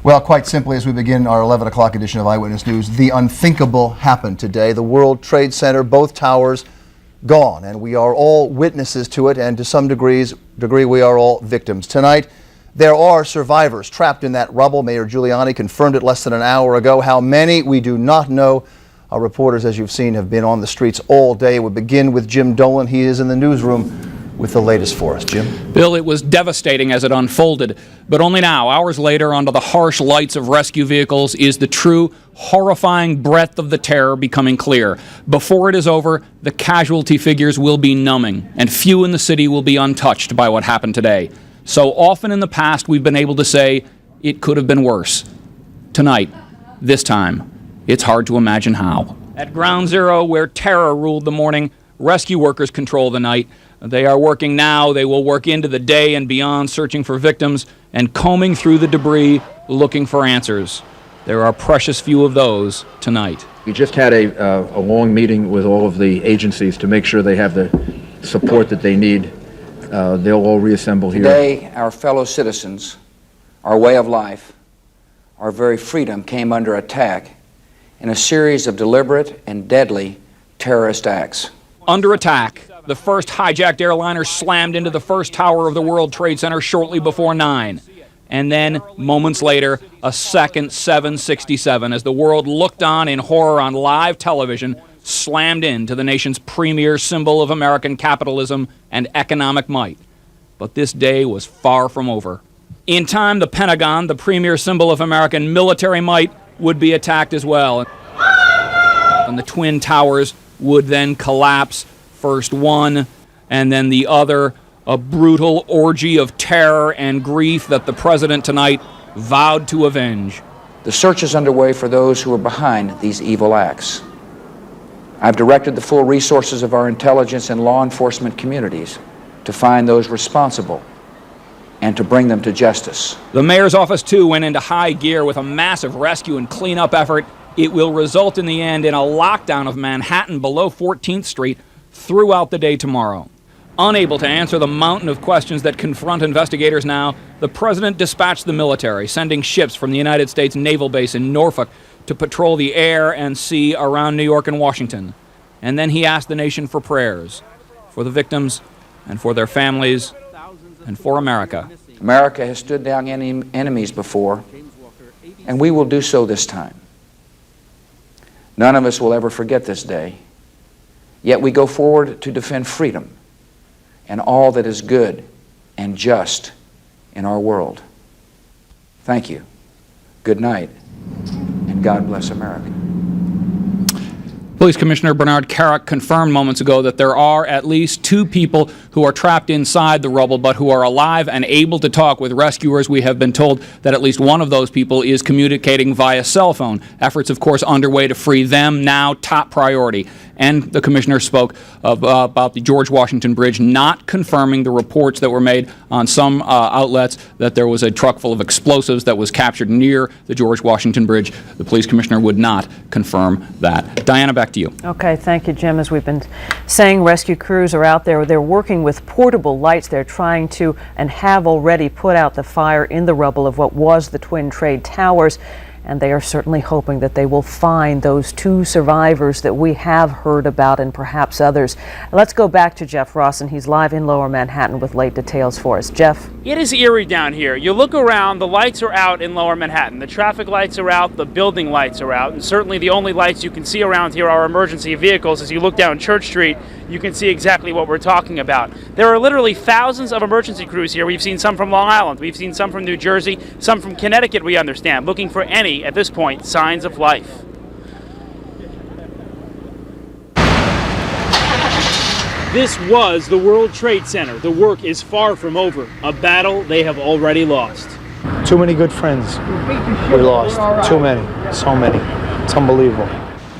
Well, quite simply, as we begin our 11 o'clock edition of Eyewitness News, the unthinkable happened today. The World Trade Center, both towers gone, and we are all witnesses to it, and to some degree we are all victims. Tonight, there are survivors trapped in that rubble. Mayor Giuliani confirmed it less than an hour ago. How many, we do not know. Our reporters, as you've seen, have been on the streets all day. We begin with Jim Dolan. He is in the newsroom with the latest for us. Jim? Bill, it was devastating as it unfolded, but only now, hours later, under the harsh lights of rescue vehicles, is the true, horrifying breadth of the terror becoming clear. Before it is over, the casualty figures will be numbing, and few in the city will be untouched by what happened today. So often in the past, we've been able to say, it could have been worse. Tonight, this time, it's hard to imagine how. At Ground Zero, where terror ruled the morning, rescue workers control the night. They are working now. They will work into the day and beyond, searching for victims and combing through the debris, looking for answers. There are precious few of those tonight. We just had a long meeting with all of the agencies to make sure they have the support that they need. They'll all reassemble here. Today, our fellow citizens, our way of life, our very freedom came under attack in a series of deliberate and deadly terrorist acts. Under attack, the first hijacked airliner slammed into the first tower of the World Trade Center shortly before 9. And then, moments later, a second 767, as the world looked on in horror on live television, slammed into the nation's premier symbol of American capitalism and economic might. But this day was far from over. In time, the Pentagon, the premier symbol of American military might, would be attacked as well. And the Twin Towers would then collapse, first one and then the other, a brutal orgy of terror and grief that the president tonight vowed to avenge. The search is underway for those who are behind these evil acts. I've directed the full resources of our intelligence and law enforcement communities to find those responsible and to bring them to justice. The mayor's office, too, went into high gear with a massive rescue and cleanup effort. It will result in the end in a lockdown of Manhattan below 14th Street throughout the day tomorrow. Unable to answer the mountain of questions that confront investigators now, the president dispatched the military, sending ships from the United States Naval Base in Norfolk to patrol the air and sea around New York and Washington. And then he asked the nation for prayers, for the victims and for their families and for America. America has stood down enemies before, and we will do so this time. None of us will ever forget this day, yet we go forward to defend freedom and all that is good and just in our world. Thank you. Good night, and God bless America. Police Commissioner Bernard Carrick confirmed moments ago that there are at least 2 people who are trapped inside the rubble but who are alive and able to talk with rescuers. We have been told that at least one of those people is communicating via cell phone. Efforts, of course, underway to free them, now top priority. And the commissioner spoke about the George Washington Bridge, not confirming the reports that were made on some outlets that there was a truck full of explosives that was captured near the George Washington Bridge. The police commissioner would not confirm that. Diana, back to you. Okay, thank you, Jim. As we've been saying, rescue crews are out there. They're working with portable lights. They're trying to and have already put out the fire in the rubble of what was the Twin Trade Towers. And they are certainly hoping that they will find those 2 survivors that we have heard about and perhaps others. Let's go back to Jeff Ross, and he's live in Lower Manhattan with late details for us. Jeff? It is eerie down here. You look around, the lights are out in Lower Manhattan. The traffic lights are out, the building lights are out, and certainly the only lights you can see around here are emergency vehicles. As you look down Church Street, you can see exactly what we're talking about. There are literally thousands of emergency crews here. We've seen some from Long Island, we've seen some from New Jersey, some from Connecticut, we understand, looking for any, at this point, signs of life. This was the World Trade Center. The work is far from over. A battle they have already lost. Too many good friends we lost. Too many. So many. It's unbelievable.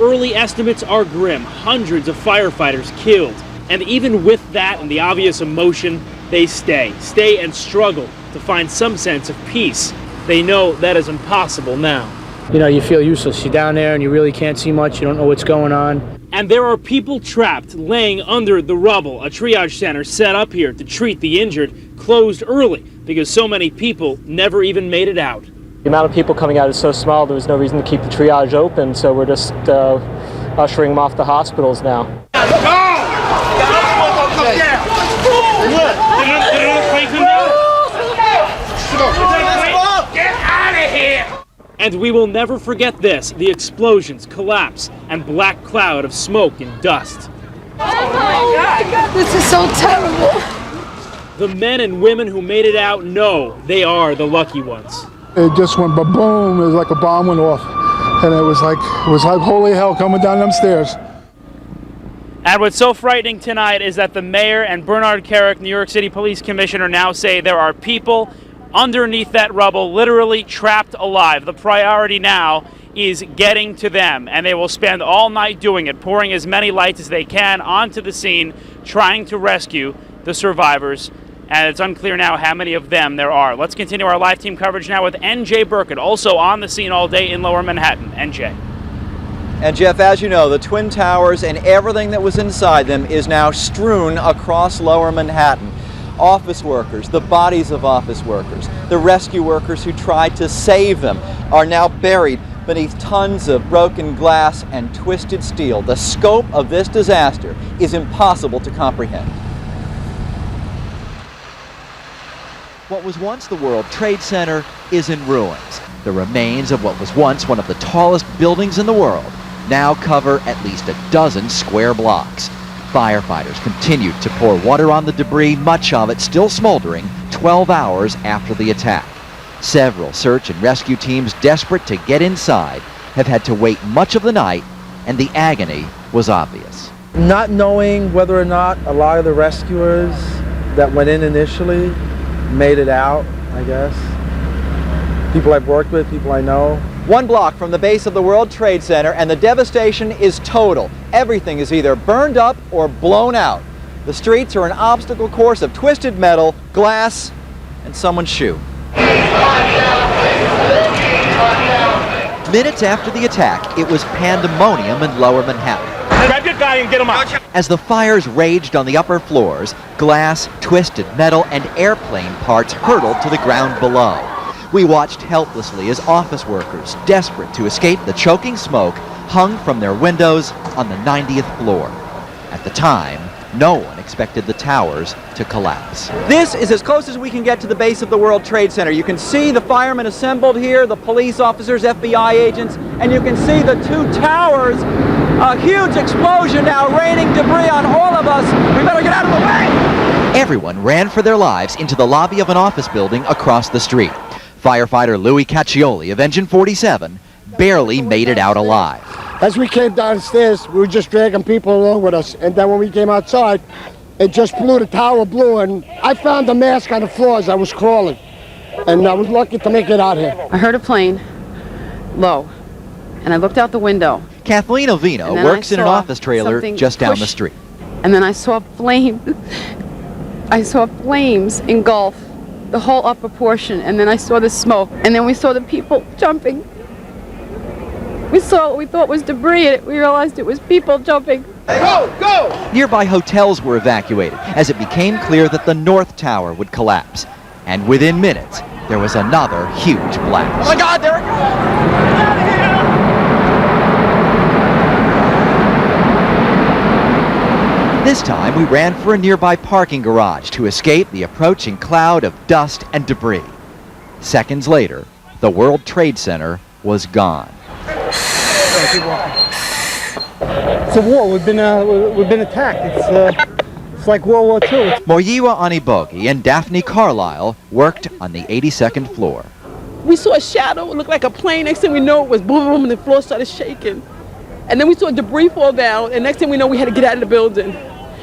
Early estimates are grim. Hundreds of firefighters killed. And even with that and the obvious emotion, they stay and struggle to find some sense of peace. They know that is impossible now. You know, you feel useless. You're down there and you really can't see much. You don't know what's going on. And there are people trapped, laying under the rubble. A triage center set up here to treat the injured closed early because so many people never even made it out. The amount of people coming out is so small, there was no reason to keep the triage open, so we're just ushering them off to hospitals now. Get out of here! And we will never forget this, the explosions, collapse, and black cloud of smoke and dust. Oh my God, this is so terrible. The men and women who made it out know they are the lucky ones. It just went ba-boom, it was like a bomb went off. And it was like holy hell coming down them stairs. And what's so frightening tonight is that the mayor and Bernard Kerik, New York City Police Commissioner, now say there are people underneath that rubble, literally trapped alive. The priority now is getting to them, and they will spend all night doing it, pouring as many lights as they can onto the scene, trying to rescue the survivors. And it's unclear now how many of them there are. Let's continue our live team coverage now with NJ Burkett, also on the scene all day in Lower Manhattan. NJ. And Jeff, as you know, the Twin Towers and everything that was inside them is now strewn across Lower Manhattan. Office workers, the bodies of office workers, the rescue workers who tried to save them are now buried beneath tons of broken glass and twisted steel. The scope of this disaster is impossible to comprehend. What was once the World Trade Center is in ruins. The remains of what was once one of the tallest buildings in the world now cover at least a dozen square blocks. Firefighters continued to pour water on the debris, much of it still smoldering 12 hours after the attack. Several search and rescue teams desperate to get inside have had to wait much of the night, and the agony was obvious. Not knowing whether or not a lot of the rescuers that went in initially made it out, I guess. People I've worked with, people I know. 1 block from the base of the World Trade Center, and the devastation is total. Everything is either burned up or blown out. The streets are an obstacle course of twisted metal, glass, and someone's shoe. Minutes after the attack, it was pandemonium in Lower Manhattan. Grab your guy and get him out. As the fires raged on the upper floors, glass, twisted metal, and airplane parts hurtled to the ground below. We watched helplessly as office workers, desperate to escape the choking smoke, hung from their windows on the 90th floor. At the time, no one expected the towers to collapse. This is as close as we can get to the base of the World Trade Center. You can see the firemen assembled here, the police officers, FBI agents, and you can see the 2 towers. A huge explosion now raining debris on all of us. We better get out of the way! Everyone ran for their lives into the lobby of an office building across the street. Firefighter Louis Caccioli of Engine 47 barely made it out alive. As we came downstairs, we were just dragging people along with us. And then when we came outside, it just blew, the tower blew. And I found the mask on the floor as I was crawling. And I was lucky to make it out here. I heard a plane, low, and I looked out the window. Kathleen Ovino works in an office trailer just down the street. And then I saw flames. I saw flames engulf the whole upper portion, and then I saw the smoke, and then we saw the people jumping. We saw what we thought was debris, and we realized it was people jumping. Go, go! Nearby hotels were evacuated as it became clear that the North Tower would collapse. And within minutes, there was another huge blast. Oh my God, there it goes! This time, we ran for a nearby parking garage to escape the approaching cloud of dust and debris. Seconds later, the World Trade Center was gone. It's a war. We've been attacked. It's like World War II. Moyiwa Anibogi and Daphne Carlisle worked on the 82nd floor. We saw a shadow, it looked like a plane. Next thing we know, it was boom, boom, and the floor started shaking. And then we saw debris fall down, and next thing we know, we had to get out of the building.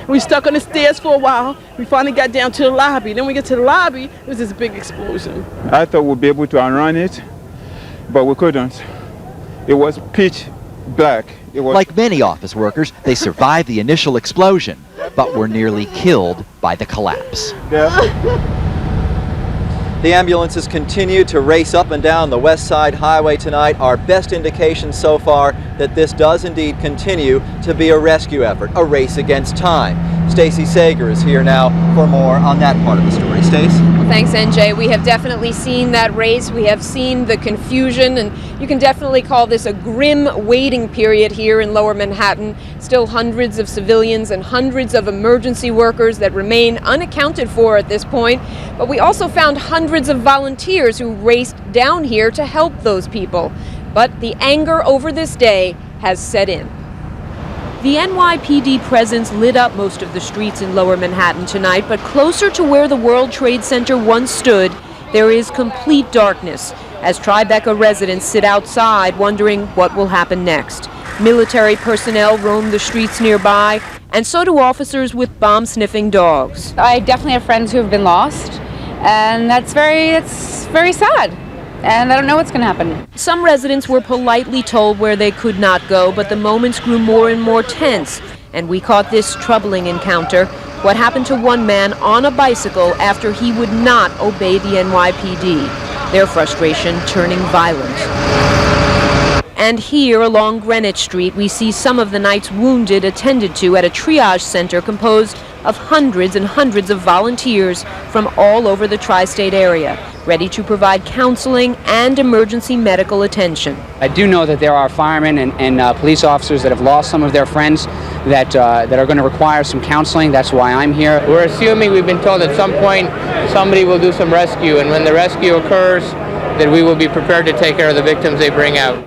We stuck on the stairs for a while. We finally got down to the lobby. Then we get to the lobby, it was this big explosion. I thought we'd be able to outrun it, but we couldn't. It was pitch black. Like many office workers, they survived the initial explosion, but were nearly killed by the collapse. The ambulances continue to race up and down the West Side Highway tonight. Our best indication so far that this does indeed continue to be a rescue effort, a race against time. Stacey Sager is here now for more on that part of the story. Stace? Well, thanks, NJ. We have definitely seen that race. We have seen the confusion, and you can definitely call this a grim waiting period here in Lower Manhattan. Still hundreds of civilians and hundreds of emergency workers that remain unaccounted for at this point. But we also found hundreds of volunteers who raced down here to help those people. But the anger over this day has set in. The NYPD presence lit up most of the streets in Lower Manhattan tonight, but closer to where the World Trade Center once stood, there is complete darkness as Tribeca residents sit outside wondering what will happen next. Military personnel roam the streets nearby, and so do officers with bomb-sniffing dogs. I definitely have friends who have been lost, and it's very sad. And I don't know what's going to happen. Some residents were politely told where they could not go, but the moments grew more and more tense. And we caught this troubling encounter. What happened to one man on a bicycle after he would not obey the NYPD. Their frustration turning violent. And here along Greenwich Street, we see some of the night's wounded attended to at a triage center composed of hundreds and hundreds of volunteers from all over the tri-state area, ready to provide counseling and emergency medical attention. I do know that there are firemen and police officers that have lost some of their friends that are going to require some counseling. That's why I'm here. We're assuming, we've been told at some point somebody will do some rescue, and when the rescue occurs, that we will be prepared to take care of the victims they bring out.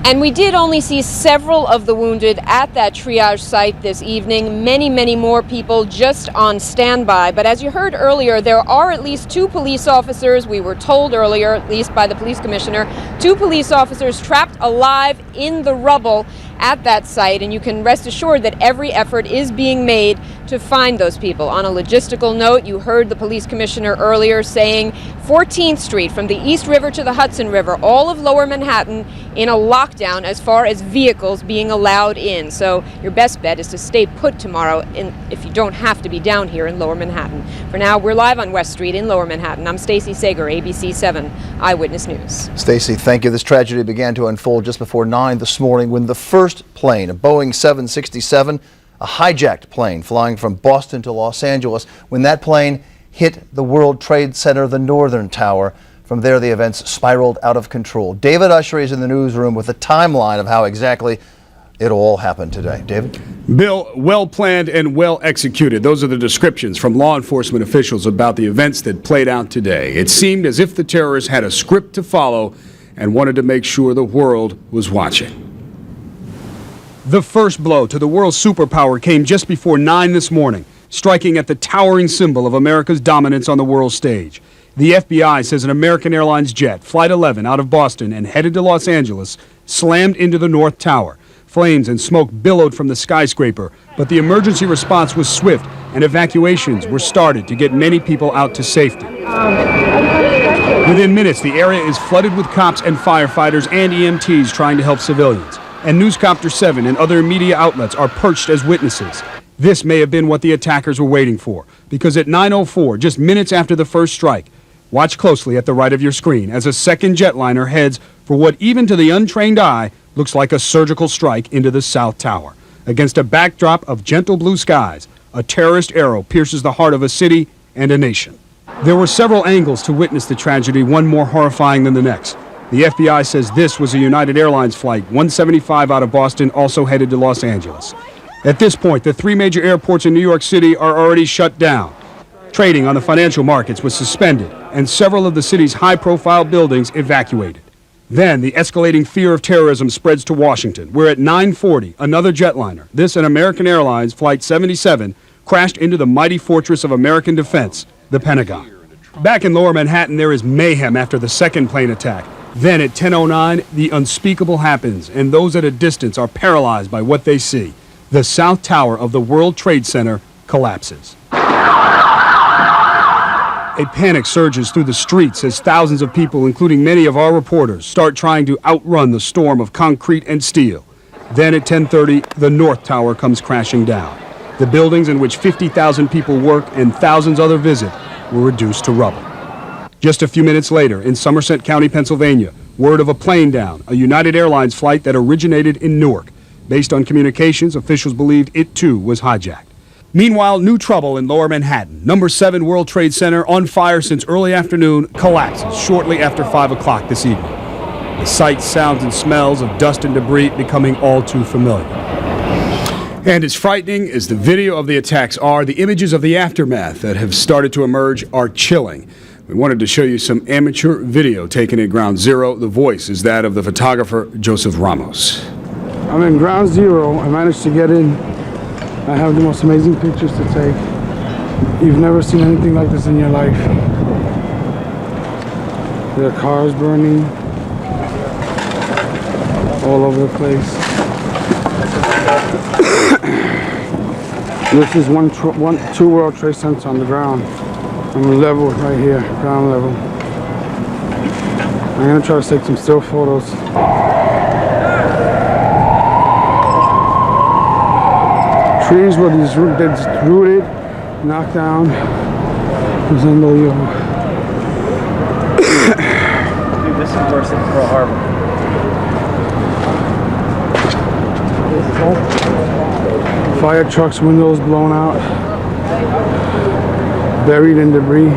And we did only see several of the wounded at that triage site this evening. Many, many more people just on standby. But as you heard earlier, there are at least 2 police officers, we were told earlier, at least by the police commissioner, 2 police officers trapped alive in the rubble at that site. And you can rest assured that every effort is being made to find those people. On a logistical note, you heard the police commissioner earlier saying 14th Street from the East River to the Hudson River, all of Lower Manhattan in a lockdown as far as vehicles being allowed in. So your best bet is to stay put tomorrow if you don't have to be down here in Lower Manhattan. For now, we're live on West Street in Lower Manhattan. I'm Stacey Sager, ABC 7 Eyewitness News. Stacey, thank you. This tragedy began to unfold just before 9 this morning when the first plane, a Boeing 767, a hijacked plane flying from Boston to Los Angeles, when that plane hit the World Trade Center, the Northern Tower. From there, the events spiraled out of control. David Usher is in the newsroom with a timeline of how exactly it all happened today. David? Bill, well planned and well executed. Those are the descriptions from law enforcement officials about the events that played out today. It seemed as if the terrorists had a script to follow and wanted to make sure the world was watching. The first blow to the world's superpower came just before 9 this morning, striking at the towering symbol of America's dominance on the world stage. The FBI says an American Airlines jet, Flight 11, out of Boston and headed to Los Angeles, slammed into the North Tower. Flames and smoke billowed from the skyscraper, but the emergency response was swift and evacuations were started to get many people out to safety. Within minutes, the area is flooded with cops and firefighters and EMTs trying to help civilians. And Newscopter 7 and other media outlets are perched as witnesses. This may have been what the attackers were waiting for, because at 9:04, just minutes after the first strike, watch closely at the right of your screen as a second jetliner heads for what even to the untrained eye looks like a surgical strike into the South Tower. Against a backdrop of gentle blue skies, a terrorist arrow pierces the heart of a city and a nation. There were several angles to witness the tragedy, one more horrifying than the next. The FBI says this was a United Airlines flight 175 out of Boston, also headed to Los Angeles. At this point, the 3 major airports in New York City are already shut down. Trading on the financial markets was suspended, and several of the city's high-profile buildings evacuated. Then, the escalating fear of terrorism spreads to Washington, where at 9:40, another jetliner, this an American Airlines Flight 77, crashed into the mighty fortress of American defense, the Pentagon. Back in Lower Manhattan, there is mayhem after the second plane attack. Then, at 10:09, the unspeakable happens, and those at a distance are paralyzed by what they see. The South Tower of the World Trade Center collapses. A panic surges through the streets as thousands of people, including many of our reporters, start trying to outrun the storm of concrete and steel. Then at 10:30, the North Tower comes crashing down. The buildings in which 50,000 people work and thousands other visit were reduced to rubble. Just a few minutes later, in Somerset County, Pennsylvania, word of a plane down, a United Airlines flight that originated in Newark. Based on communications, officials believed it too was hijacked. Meanwhile, new trouble in Lower Manhattan. Number 7 World Trade Center, on fire since early afternoon, collapses shortly after 5 o'clock this evening. The sights, sounds, and smells of dust and debris becoming all too familiar. And as frightening as the video of the attacks are, the images of the aftermath that have started to emerge are chilling. We wanted to show you some amateur video taken at Ground Zero. The voice is that of the photographer Joseph Ramos. I'm in Ground Zero. I managed to get in. I have the most amazing pictures to take. You've never seen anything like this in your life. There are cars burning all over the place. This is two World Trade Centers on the ground. On the level right here, ground level. I'm gonna try to take some still photos. Trees were these rooted, knocked down. It was unbelievable. Dude, this is worse than Pearl Harbor. Fire trucks, windows blown out, buried in debris.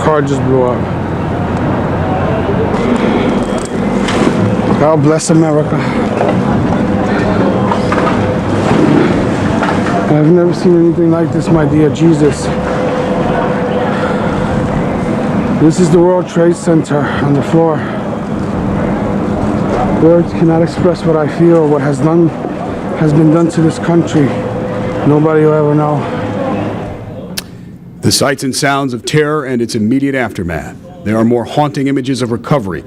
Car just blew up. God bless America. I've never seen anything like this, my dear Jesus. This is the World Trade Center on the floor. Words cannot express what I feel, what has been done to this country. Nobody will ever know. The sights and sounds of terror and its immediate aftermath. There are more haunting images of recovery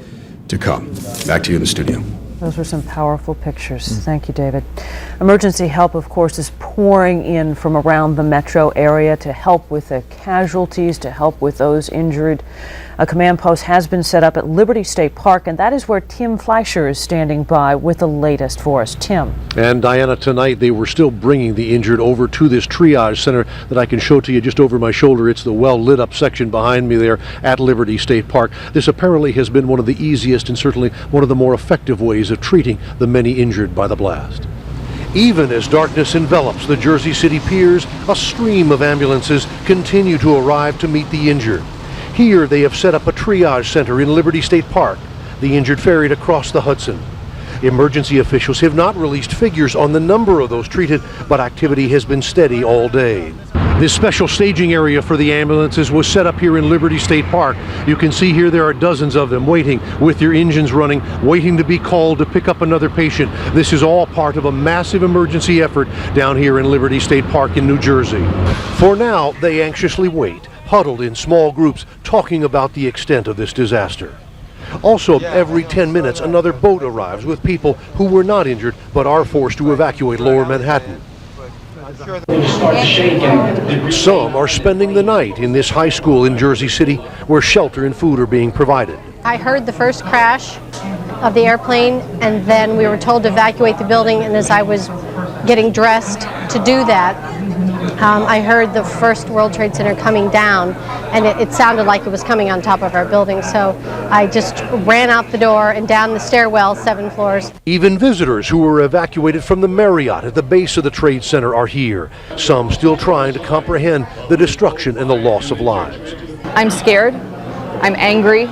to come. Back to you in the studio. Those were some powerful pictures. Thank you, David. Emergency help, of course, is pouring in from around the metro area to help with the casualties, to help with those injured. A command post has been set up at Liberty State Park, and that is where Tim Fleischer is standing by with the latest for us. Tim. And Diana, tonight they were still bringing the injured over to this triage center that I can show to you just over my shoulder. It's the well lit up section behind me there at Liberty State Park. This apparently has been one of the easiest and certainly one of the more effective ways of treating the many injured by the blast. Even as darkness envelops the Jersey City piers, a stream of ambulances continue to arrive to meet the injured. Here they have set up a triage center in Liberty State Park, the injured ferried across the Hudson. Emergency officials have not released figures on the number of those treated, but activity has been steady all day. This special staging area for the ambulances was set up here in Liberty State Park. You can see here there are dozens of them waiting with their engines running, waiting to be called to pick up another patient. This is all part of a massive emergency effort down here in Liberty State Park in New Jersey. For now, they anxiously wait, huddled in small groups, talking about the extent of this disaster. Also, every 10 minutes, another boat arrives with people who were not injured but are forced to evacuate Lower Manhattan. Some are spending the night in this high school in Jersey City where shelter and food are being provided. I heard the first crash of the airplane, and then we were told to evacuate the building, and as I was getting dressed to do that, I heard the first World Trade Center coming down, and it sounded like it was coming on top of our building, so I just ran out the door and down the stairwell 7 floors. Even visitors who were evacuated from the Marriott at the base of the Trade Center are here, some still trying to comprehend the destruction and the loss of lives. I'm scared. I'm angry.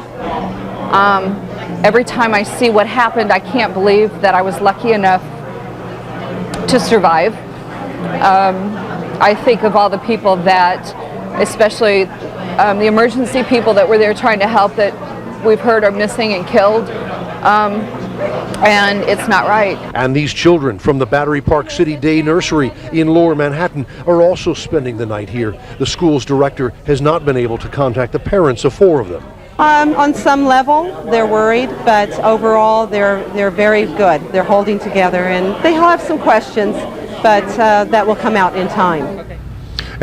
Every time I see what happened, I can't believe that I was lucky enough to survive. I think of all the people that, especially the emergency people that were there trying to help, that we've heard are missing and killed, and it's not right. And these children from the Battery Park City Day Nursery in Lower Manhattan are also spending the night here. The school's director has not been able to contact the parents of 4 of them. On some level, they're worried, but overall, they're very good. They're holding together, and they have some questions, but that will come out in time.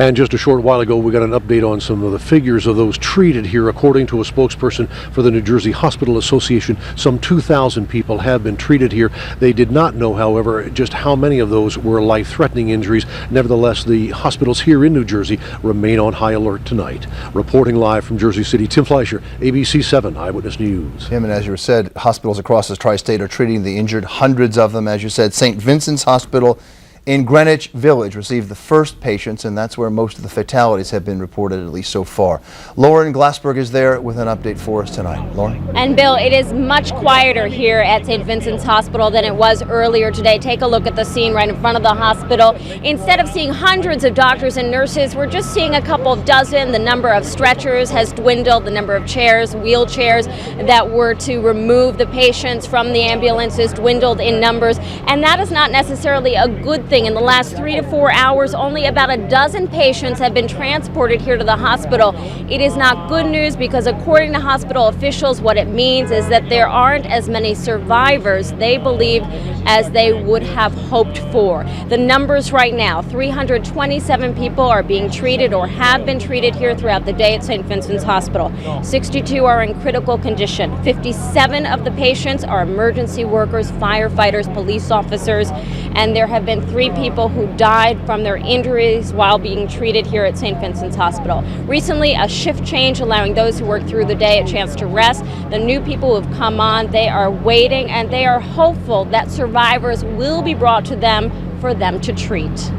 And just a short while ago, we got an update on some of the figures of those treated here. According to a spokesperson for the New Jersey Hospital Association, some 2,000 people have been treated here. They did not know, however, just how many of those were life-threatening injuries. Nevertheless, the hospitals here in New Jersey remain on high alert tonight. Reporting live from Jersey City, Tim Fleischer, ABC 7 Eyewitness News. Tim, and as you said, hospitals across the tri-state are treating the injured, hundreds of them. As you said, St. Vincent's Hospital in Greenwich Village received the first patients, and that's where most of the fatalities have been reported, at least so far. Lauren Glassberg is there with an update for us tonight. Lauren? And Bill, it is much quieter here at St. Vincent's Hospital than it was earlier today. Take a look at the scene right in front of the hospital. Instead of seeing hundreds of doctors and nurses, we're just seeing a couple dozen. The number of stretchers has dwindled, the number of chairs, wheelchairs that were to remove the patients from the ambulances dwindled in numbers, and that is not necessarily a good thing. In the last 3 to 4 hours, only about a dozen patients have been transported here to the hospital. It is not good news because according to hospital officials, what it means is that there aren't as many survivors, they believe, as they would have hoped for. The numbers right now, 327 people are being treated or have been treated here throughout the day at St. Vincent's Hospital. 62 are in critical condition. 57 of the patients are emergency workers, firefighters, police officers, and there have been 3 people who died from their injuries while being treated here at St. Vincent's Hospital. Recently, a shift change allowing those who work through the day a chance to rest. The new people who have come on, they are waiting and they are hopeful that survivors will be brought to them for them to treat.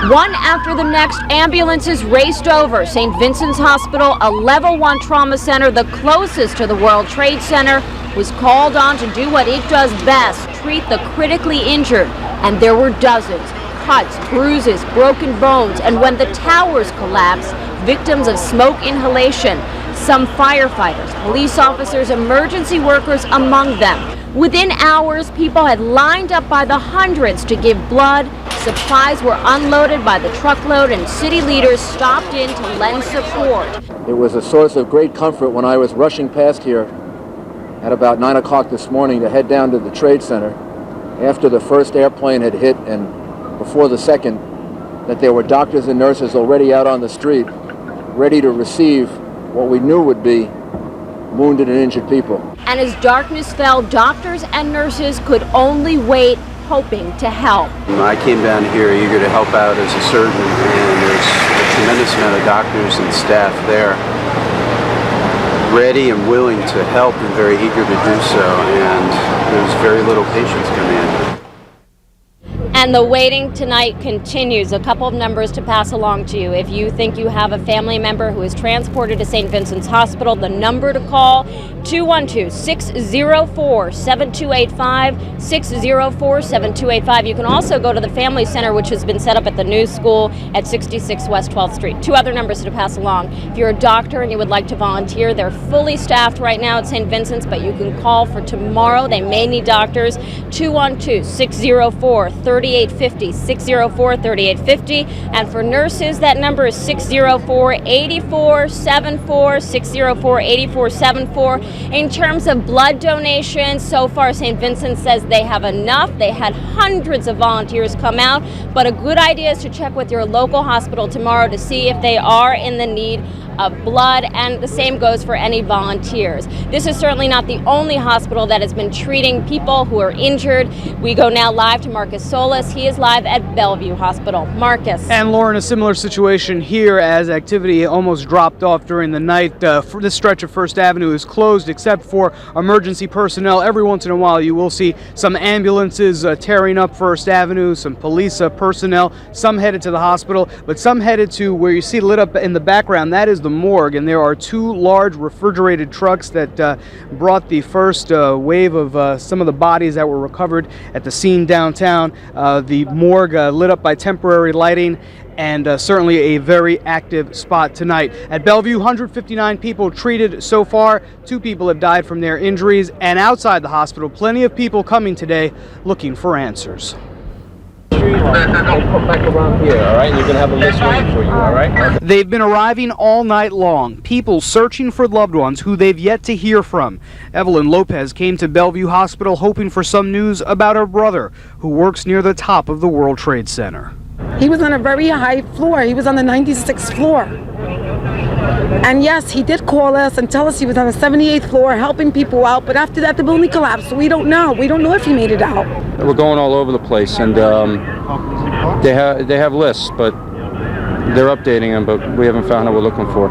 One after the next, ambulances raced over St. Vincent's Hospital, a level 1 trauma center, the closest to the World Trade Center, was called on to do what it does best, treat the critically injured. And there were dozens, cuts, bruises, broken bones, and when the towers collapsed, victims of smoke inhalation, some firefighters, police officers, emergency workers among them. Within hours, people had lined up by the hundreds to give blood. Supplies were unloaded by the truckload, and city leaders stopped in to lend support. It was a source of great comfort when I was rushing past here at about 9 o'clock this morning to head down to the Trade Center after the first airplane had hit and before the second, that there were doctors and nurses already out on the street ready to receive what we knew would be wounded and injured people. And as darkness fell, doctors and nurses could only wait, hoping to help. I came down here eager to help out as a surgeon, and there's a tremendous amount of doctors and staff there ready and willing to help and very eager to do so, and there's very little patients coming in. And the waiting tonight continues. A couple of numbers to pass along to you. If you think you have a family member who is transported to St. Vincent's Hospital, the number to call, 212-604-7285, 604-7285. You can also go to the Family Center, which has been set up at the new school at 66 West 12th Street. 2 other numbers to pass along. If you're a doctor and you would like to volunteer, they're fully staffed right now at St. Vincent's, but you can call for tomorrow. They may need doctors. 212-604-3850, 604-3850. And for nurses, that number is 604-8474, 604-8474. In terms of blood donations, so far St. Vincent says they have enough. They had hundreds of volunteers come out, but a good idea is to check with your local hospital tomorrow to see if they are in the need of blood, and the same goes for any volunteers. This is certainly not the only hospital that has been treating people who are injured. We go now live to Marcus Solis. He is live at Bellevue Hospital. Marcus. And Lauren, a similar situation here as activity almost dropped off during the night. This stretch of First Avenue is closed except for emergency personnel. Every once in a while you will see some ambulances tearing up First Avenue, some police personnel, some headed to the hospital, but some headed to where you see lit up in the background. That is the morgue, and there are 2 large refrigerated trucks that brought the first wave of some of the bodies that were recovered at the scene downtown. The morgue lit up by temporary lighting, and certainly a very active spot tonight. At Bellevue, 159 people treated so far. 2 people have died from their injuries, and outside the hospital, plenty of people coming today looking for answers. Come back around here, all right? And you're going to have a list waiting for you, all right? They've been arriving all night long, people searching for loved ones who they've yet to hear from. Evelyn Lopez came to Bellevue Hospital hoping for some news about her brother, who works near the top of the World Trade Center. He was on a very high floor. He was on the 96th floor. And yes, he did call us and tell us he was on the 78th floor helping people out, but after that the building collapsed, so we don't know. We don't know if he made it out. We're going all over the place, and they have lists, but they're updating them, but we haven't found what we're looking for.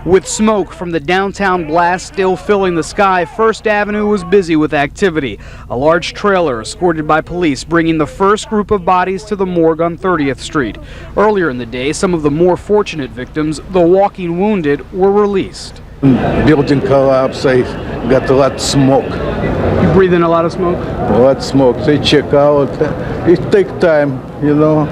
With smoke from the downtown blast still filling the sky, First Avenue was busy with activity. A large trailer escorted by police bringing the first group of bodies to the morgue on 30th Street. Earlier in the day, some of the more fortunate victims, the walking wounded, were released. Building collapse, I got a lot of smoke. You breathe in a lot of smoke? A lot of smoke. They check out. It takes time, you know.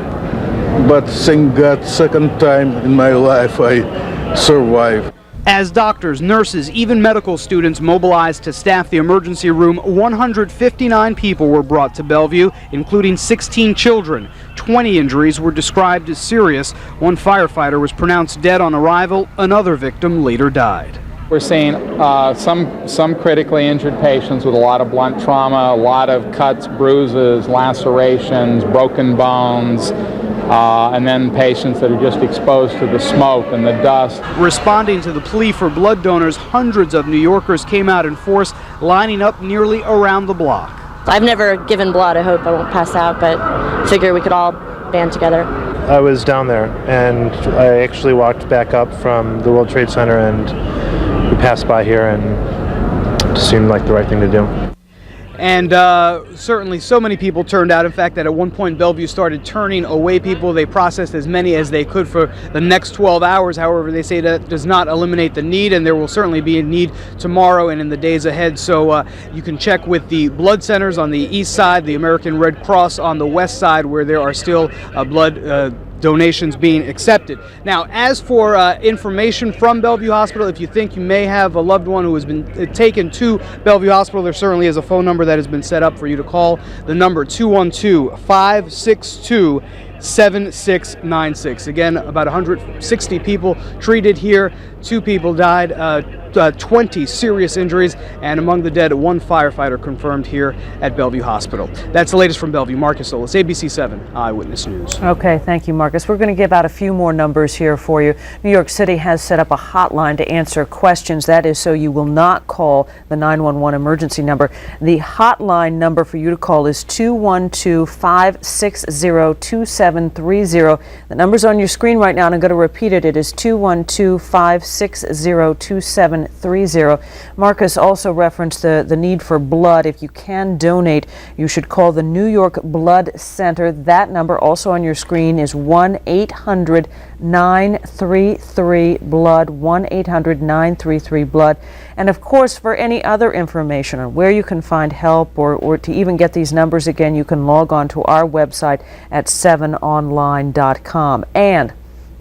But thank God, second time in my life I survived. As doctors, nurses, even medical students mobilized to staff the emergency room, 159 people were brought to Bellevue, including 16 children. 20 injuries were described as serious. One firefighter was pronounced dead on arrival. Another victim later died. We're seeing some critically injured patients with a lot of blunt trauma, a lot of cuts, bruises, lacerations, broken bones, and then patients that are just exposed to the smoke and the dust. Responding to the plea for blood donors, hundreds of New Yorkers came out in force, lining up nearly around the block. I've never given blood. I hope I won't pass out, but figure we could all band together. I was down there, and I actually walked back up from the World Trade Center, and we passed by here, and it seemed like the right thing to do. And certainly so many people turned out. In fact, that at one point Bellevue started turning away people. They processed as many as they could for the next 12 hours. However, they say that does not eliminate the need, and there will certainly be a need tomorrow and in the days ahead. So you can check with the blood centers on the east side, the American Red Cross on the west side, where there are still blood donations being accepted. Now, as for information from Bellevue Hospital, if you think you may have a loved one who has been taken to Bellevue Hospital, there certainly is a phone number that has been set up for you to call. The number 212-562-7696. Again, about 160 people treated here. 2 people died, 20 serious injuries, and among the dead, 1 firefighter confirmed here at Bellevue Hospital. That's the latest from Bellevue. Marcus Solis, ABC 7 Eyewitness News. Okay, thank you, Marcus. We're going to give out a few more numbers here for you. New York City has set up a hotline to answer questions. That is so you will not call the 911 emergency number. The hotline number for you to call is 212-560-2730. The number's on your screen right now, and I'm going to repeat it. It is 212-560-2730. Marcus also referenced the need for blood. If you can donate, you should call the New York Blood Center. That number, also on your screen, is 1-800-933-BLOOD, 1-800-933-BLOOD. And of course, for any other information on where you can find help or to even get these numbers again, you can log on to our website at 7online.com. And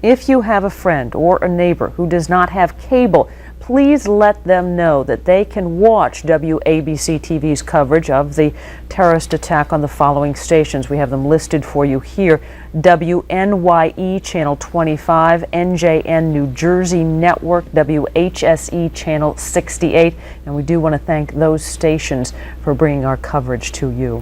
if you have a friend or a neighbor who does not have cable, please let them know that they can watch WABC-TV's coverage of the terrorist attack on the following stations. We have them listed for you here. WNYE Channel 25, NJN New Jersey Network, WHSE Channel 68. And we do want to thank those stations for bringing our coverage to you.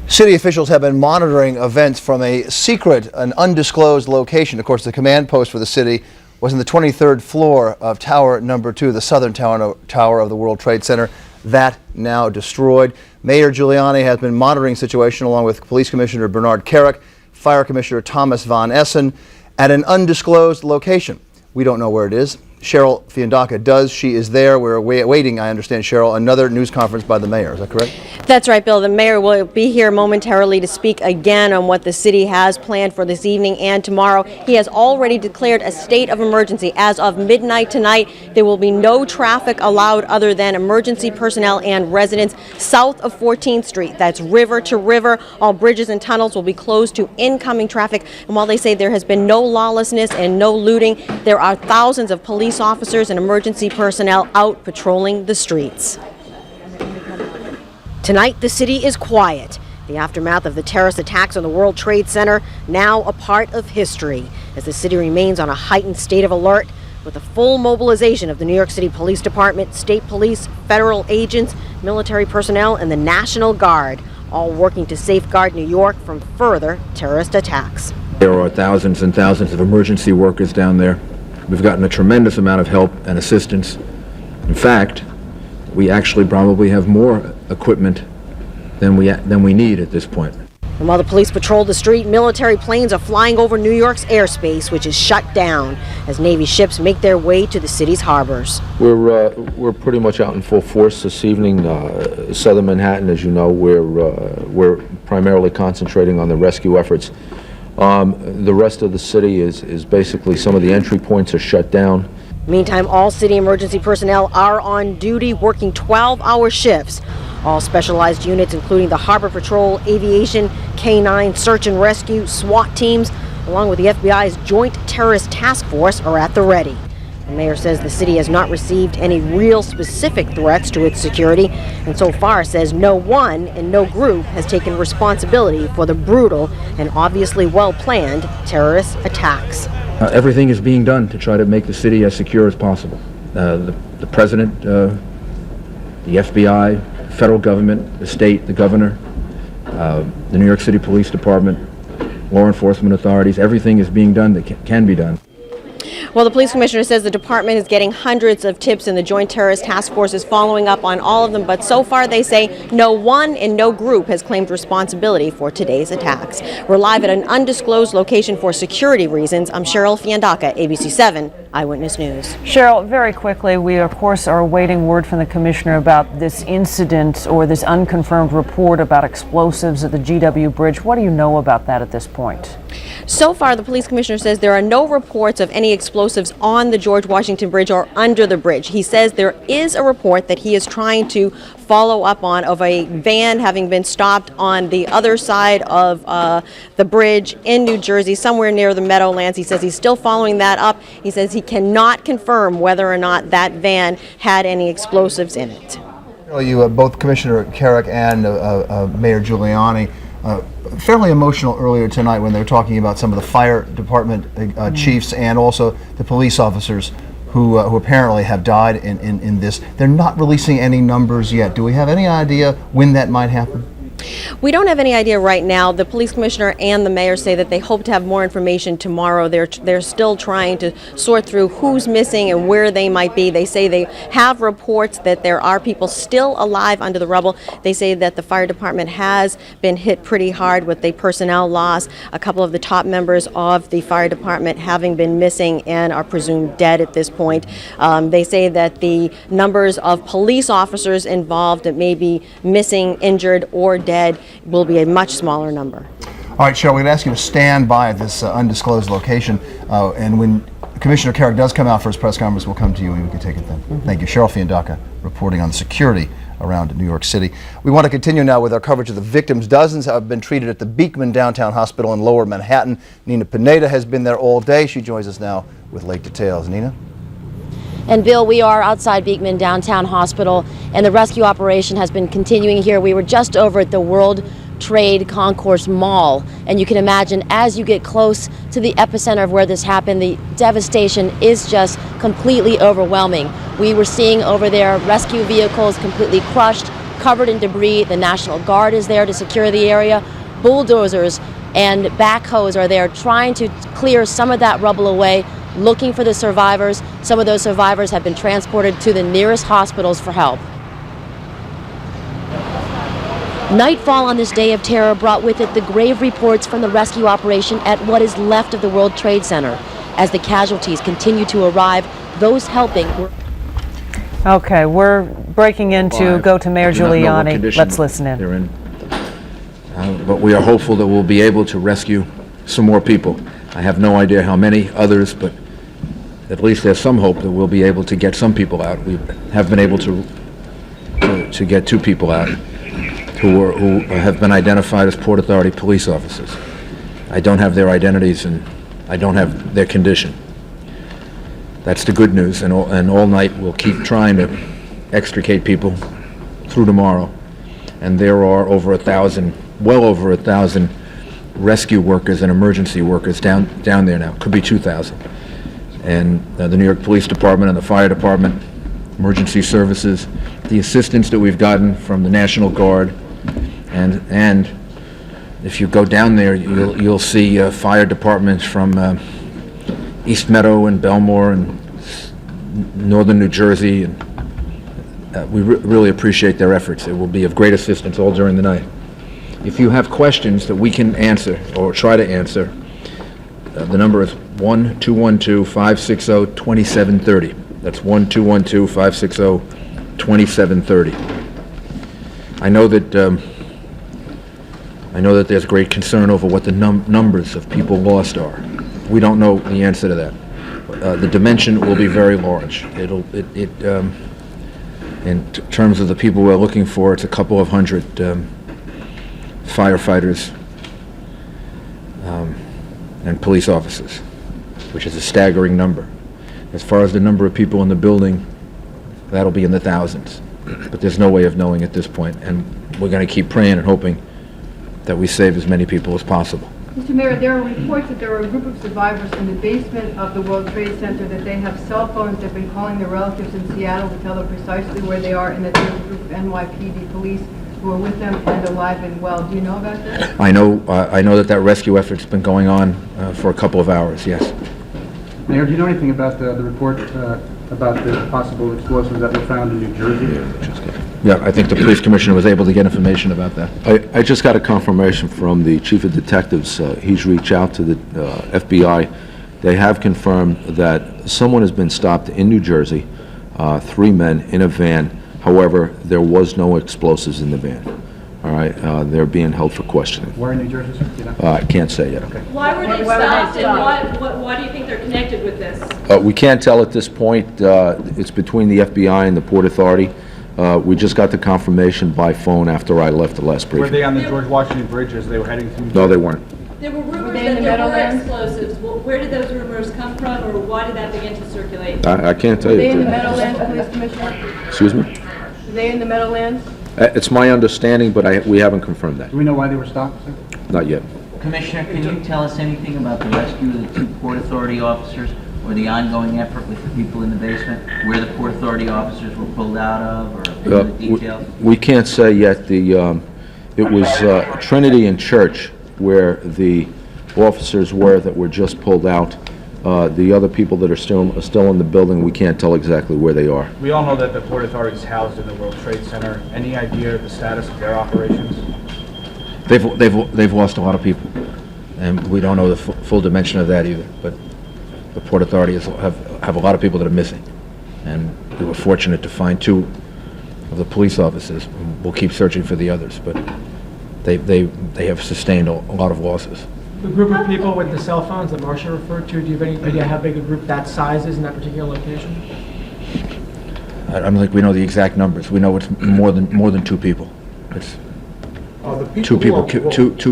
City officials have been monitoring events from a secret, an undisclosed location. Of course, the command post for the city was in the 23rd floor of Tower Number 2, the southern tower of the World Trade Center. That now destroyed. Mayor Giuliani has been monitoring the situation along with Police Commissioner Bernard Carrick, Fire Commissioner Thomas Von Essen, at an undisclosed location. We don't know where it is. Cheryl Fiandaca does. She is there. We're waiting, I understand, Cheryl, another news conference by the mayor. Is that correct? That's right, Bill. The mayor will be here momentarily to speak again on what the city has planned for this evening and tomorrow. He has already declared a state of emergency. As of midnight tonight, there will be no traffic allowed other than emergency personnel and residents south of 14th Street. That's river to river. All bridges and tunnels will be closed to incoming traffic. And while they say there has been no lawlessness and no looting, there are thousands of police officers and emergency personnel out patrolling the streets. Tonight, the city is quiet. The aftermath of the terrorist attacks on the World Trade Center, now a part of history, as the city remains on a heightened state of alert with the full mobilization of the New York City Police Department, state police, federal agents, military personnel, and the National Guard, all working to safeguard New York from further terrorist attacks. There are thousands and thousands of emergency workers down there. We've gotten a tremendous amount of help and assistance. In fact, we actually probably have more equipment than we need at this point. And while the police patrol the street, military planes are flying over New York's airspace, which is shut down as Navy ships make their way to the city's harbors. We're pretty much out in full force this evening. Southern Manhattan, as you know, we're primarily concentrating on the rescue efforts. The rest of the city is basically, some of the entry points are shut down. Meantime, all city emergency personnel are on duty, working 12-hour shifts. All specialized units, including the Harbor Patrol, Aviation, K-9, Search and Rescue, SWAT teams, along with the FBI's Joint Terrorist Task Force, are at the ready. The mayor says the city has not received any real specific threats to its security, and so far says no one and no group has taken responsibility for the brutal and obviously well-planned terrorist attacks. Everything is being done to try to make the city as secure as possible. The president, the FBI, federal government, the state, the governor, the New York City Police Department, law enforcement authorities, everything is being done that can be done. Well, the police commissioner says the department is getting hundreds of tips and the Joint Terrorist Task Force is following up on all of them, but so far they say no one and no group has claimed responsibility for today's attacks. We're live at an undisclosed location for security reasons. I'm Cheryl Fiandaca, ABC7 Eyewitness News. Cheryl, very quickly, we of course are awaiting word from the commissioner about this incident or this unconfirmed report about explosives at the GW Bridge. What do you know about that at this point? So far, the police commissioner says there are no reports of any explosives on the George Washington Bridge or under the bridge. He says there is a report that he is trying to follow up on of a van having been stopped on the other side of the bridge in New Jersey, somewhere near the Meadowlands. He says he's still following that up. He says he cannot confirm whether or not that van had any explosives in it. You, both Commissioner Carrick and Mayor Giuliani, fairly emotional earlier tonight when they were talking about some of the fire department chiefs and also the police officers who apparently have died in this. They're not releasing any numbers yet. Do we have any idea when that might happen? We don't have any idea right now. The police commissioner and the mayor say that they hope to have more information tomorrow. They're still trying to sort through who's missing and where they might be. They say they have reports that there are people still alive under the rubble. They say that the fire department has been hit pretty hard with the personnel loss. A couple of the top members of the fire department having been missing and are presumed dead at this point. They say that the numbers of police officers involved that may be missing, injured, or dead will be a much smaller number. All right, Cheryl, we're going to ask you to stand by at this undisclosed location, and when Commissioner Carrick does come out for his press conference, we'll come to you and we can take it then. Thank you. Cheryl Fiandaca reporting on the security around New York City. We want to continue now with our coverage of the victims. Dozens have been treated at the Beekman Downtown Hospital in Lower Manhattan. Nina Pineda has been there all day. She joins us now with late details. Nina? And Bill, we are outside Beekman Downtown Hospital, and the rescue operation has been continuing here. We were just over at the World Trade Concourse Mall, and you can imagine as you get close to the epicenter of where this happened, the devastation is just completely overwhelming. We were seeing over there rescue vehicles completely crushed, covered in debris. The National Guard is there to secure the area. Bulldozers and backhoes are there trying to clear some of that rubble away, looking for the survivors. Some of those survivors have been transported to the nearest hospitals for help. Nightfall on this day of terror brought with it the grave reports from the rescue operation at what is left of the World Trade Center. As the casualties continue to arrive, those helping were... Okay, we're breaking in to go to Mayor Giuliani. Let's listen in. They're in. But we are hopeful that we'll be able to rescue some more people. I have no idea how many others, but at least there's some hope that we'll be able to get some people out. We have been able to get 2 people out who have been identified as Port Authority police officers. I don't have their identities and I don't have their condition. That's the good news, and all night we'll keep trying to extricate people through tomorrow. And there are over 1,000 well over 1,000 rescue workers and emergency workers down there now. Could be 2,000. And the New York Police Department and the Fire Department, emergency services, the assistance that we've gotten from the National Guard, and if you go down there, you'll see fire departments from East Meadow and Belmore and northern New Jersey, and we really appreciate their efforts. It will be of great assistance all during the night. If you have questions that we can answer or try to answer, the number is 1-212-560-2730. That's 1-212-560-2730. I know that there's great concern over what the numbers of people lost are. We don't know the answer to that. The dimension will be very large. In terms of the people we're looking for, it's a couple of hundred firefighters and police officers, which is a staggering number. As far as the number of people in the building, that'll be in the thousands. But there's no way of knowing at this point, and we're going to keep praying and hoping that we save as many people as possible. Mr. Mayor, there are reports that there are a group of survivors in the basement of the World Trade Center, that they have cell phones. They've been calling their relatives in Seattle to tell them precisely where they are, and that there's a group of NYPD police who are with them and alive and well. Do you know about this? I know that rescue effort's been going on for a couple of hours, yes. Mayor, do you know anything about the report about the possible explosives that were found in New Jersey? Yeah, I think the police commissioner was able to get information about that. I just got a confirmation from the chief of detectives. He's reached out to the FBI. They have confirmed that someone has been stopped in New Jersey, 3 men in a van. However, there was no explosives in the van. All right, they're being held for questioning. Where in New Jersey, sir? Do you know? I can't say yet. Okay. Why were they stopped, and why do you think they're connected with this? We can't tell at this point. It's between the FBI and the Port Authority. We just got the confirmation by phone after I left the last briefing. Were they on the George Washington Bridge as they were heading through? No, they weren't. There were rumors that there were explosives. Well, where did those rumors come from, or why did that begin to circulate? I can't tell Are you. they in the Meadowlands, Police Commissioner? Excuse me? Are they in the Meadowlands? It's my understanding, but we haven't confirmed that. Do we know why they were stopped, sir? Not yet. Commissioner, can you tell us anything about the rescue of the 2 Port Authority officers, or the ongoing effort with the people in the basement, where the Port Authority officers were pulled out of, or the details? We can't say yet. It was Trinity and Church where the officers were that were just pulled out. The other people that are still in the building, we can't tell exactly where they are. We all know that the Port Authority is housed in the World Trade Center. Any idea of the status of their operations? They've lost a lot of people, and we don't know the full dimension of that either. But the Port Authority have a lot of people that are missing, and we were fortunate to find 2 of the police officers. We'll keep searching for the others, but they have sustained a lot of losses. The group of people with the cell phones that Marcia referred to, do you have any idea how big a group that size is in that particular location? I don't think we know the exact numbers. We know it's more than 2 people. It's two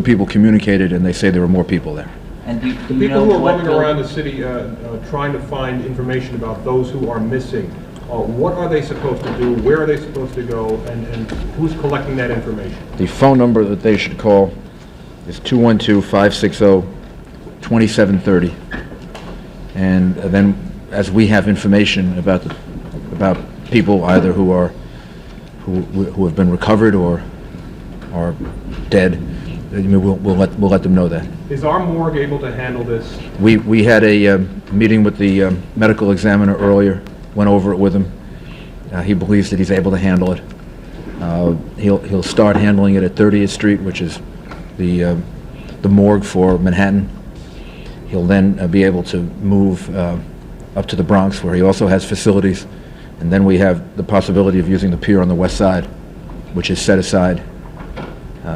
people communicated, and they say there were more people there. And do the you people know who are what roaming around the city trying to find information about those who are missing, what are they supposed to do? Where are they supposed to go? And who's collecting that information? The phone number that they should call is 212-560-2730. And then, as we have information about people either who have been recovered or are dead, we'll let them know that. Is our morgue able to handle this? We had a meeting with the medical examiner earlier. Went over it with him. He believes that he's able to handle it. He'll start handling it at 30th Street, which is the morgue for Manhattan. He'll then be able to move up to the Bronx, where he also has facilities, and then we have the possibility of using the pier on the west side, which is set aside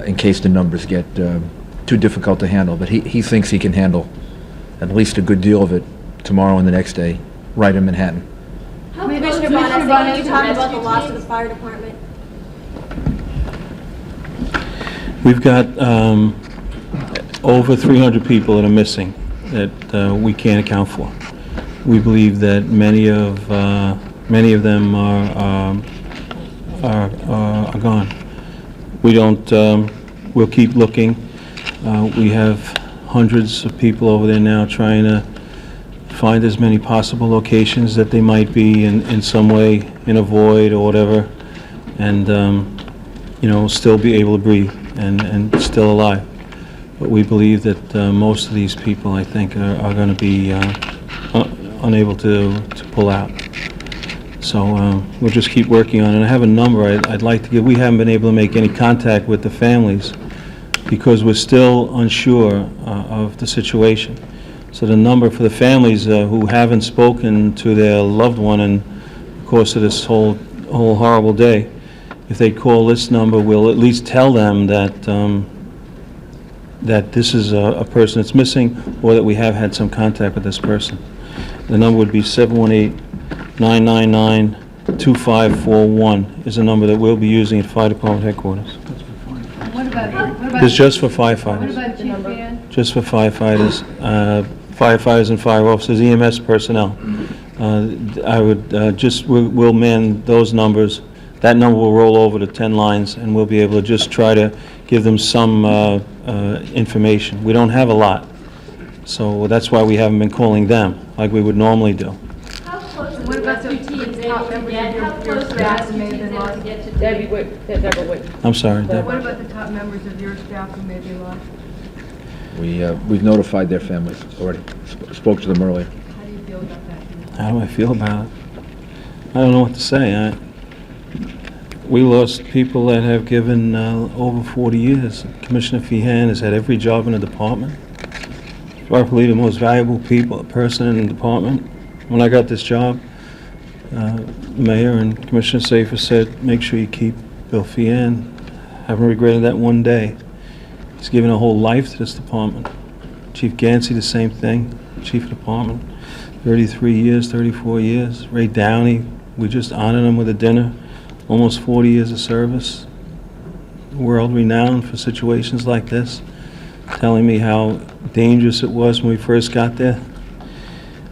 in case the numbers get too difficult to handle. But he thinks he can handle at least a good deal of it tomorrow and the next day, right in Manhattan. Commissioner Bonnet, can you talk about the loss of the fire department? We've got over 300 people that are missing that we can't account for. We believe that many of them are gone. We don't we'll keep looking. We have hundreds of people over there now trying to find as many possible locations that they might be in some way in a void or whatever, and you know, still be able to breathe and still alive. But we believe that most of these people, I think, are going to be unable to pull out. So we'll just keep working on it. And I have a number I'd like to give. We haven't been able to make any contact with the families because we're still unsure of the situation. So the number for the families who haven't spoken to their loved one in the course of this whole horrible day, if they call this number, we'll at least tell them that that this is a person that's missing, or that we have had some contact with this person. The number would be 718-999-2541 is a number that we'll be using at Fire Department headquarters. What about It's just for what firefighters. about Chief Dan? Just for firefighters, firefighters and fire officers, EMS personnel. I would we'll man those numbers. That number will roll over to 10 lines, and we'll be able to just try to give them some information. We don't have a lot, so that's why we haven't been calling them like we would normally do. How close What about the top members of your staff who may have been lost? Deborah Witt. I'm sorry, Deb. What about the top members of your staff who may be lost? We've notified their families already. Spoke to them earlier. How do you feel about that? How do I feel about it? I don't know what to say. We lost people that have given over 40 years. Commissioner Feehan has had every job in the department. Probably the most valuable person in the department. When I got this job, the Mayor and Commissioner Safer said, make sure you keep Bill Feehan. Haven't regretted that one day. He's given a whole life to this department. Chief Gansey, the same thing. Chief of Department, 33 years, 34 years. Ray Downey, we just honored him with a dinner. Almost 40 years of service, world renowned for situations like this, telling me how dangerous it was when we first got there,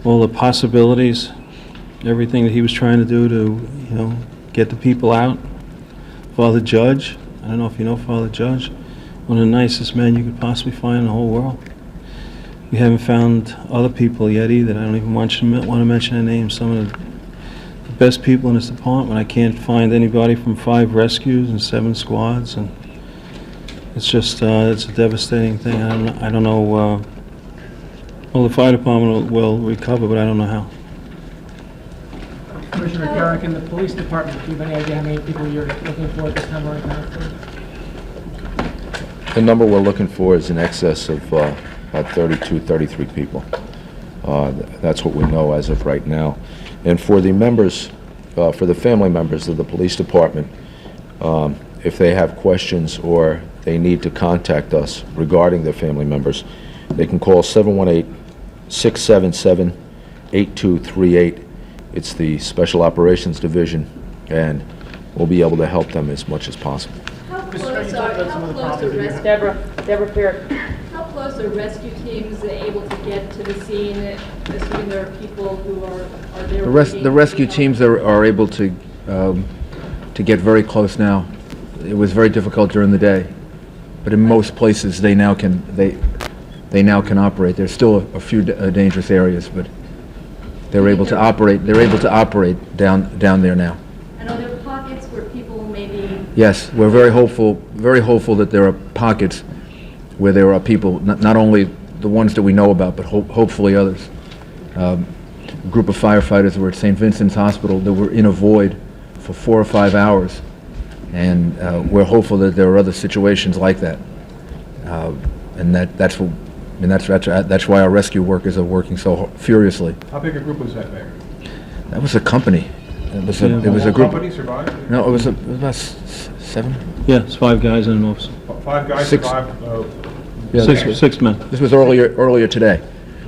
all the possibilities, everything that he was trying to do to, you know, get the people out. Father Judge, I don't know if you know Father Judge, one of the nicest men you could possibly find in the whole world. We haven't found other people yet either. I don't even want to mention their names. Some of the best people in this department. I can't find anybody from 5 rescues and 7 squads, and it's just it's a devastating thing. I don't know. Well, the fire department will recover, but I don't know how. Commissioner Garrick, in the police department, do you have any idea how many people you're looking for at this time right now? The number we're looking for is in excess of about 32, 33 people. That's what we know as of right now. And for the members, for the family members of the police department, if they have questions or they need to contact us regarding their family members, they can call 718-677-8238. It's the Special Operations Division, and we'll be able to help them as much as possible. How close are rescue? Deborah Peart. How close are rescue teams able to get to the scene, assuming there are people who are there? The rescue teams are able to get very close now. It was very difficult during the day, but in most places they now can operate. There's still a few dangerous areas, but they're able to operate. They're able to operate down there now. And are there pockets where people maybe? Yes, we're very hopeful that there are pockets where there are people, not only the ones that we know about, but hopefully others. A group of firefighters were at St. Vincent's Hospital that were in a void for 4 or 5 hours, and we're hopeful that there are other situations like that, and that's why our rescue workers are working so furiously. How big a group was that, Mayor? That was a company. It was a group. Company survived? No, it was about 7. Yeah, it's 5 guys and an officer. 5 guys 6. survived. Yeah, 6 men. This was earlier today.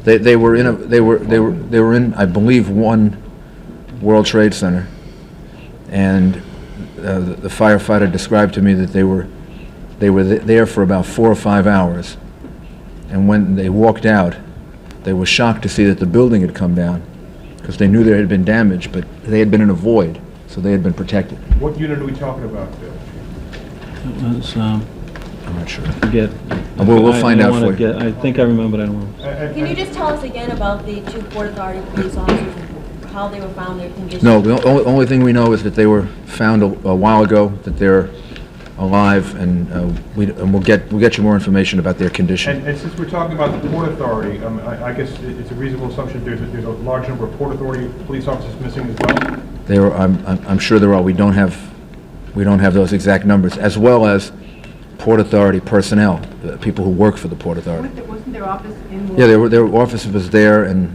They were in I believe one World Trade Center, and the firefighter described to me that they were there for about 4 or 5 hours, and when they walked out, they were shocked to see that the building had come down, because they knew there had been damage, but they had been in a void, so they had been protected. What unit are we talking about, Bill? It was I'm not sure. Forget. We'll find I out wanna for you. I think I remember that one. Can you just tell us again about the two Port Authority police officers, how they were found, their condition? No, the only thing we know is that they were found a while ago, that they're alive, and we'll get you more information about their condition. And since we're talking about the Port Authority, I guess it's a reasonable assumption there's a large number of Port Authority police officers missing as well? I'm sure there are. We don't have those exact numbers, as well as Port Authority personnel, people who work for the Port Authority. Wasn't their office in? Yeah, their office was there, and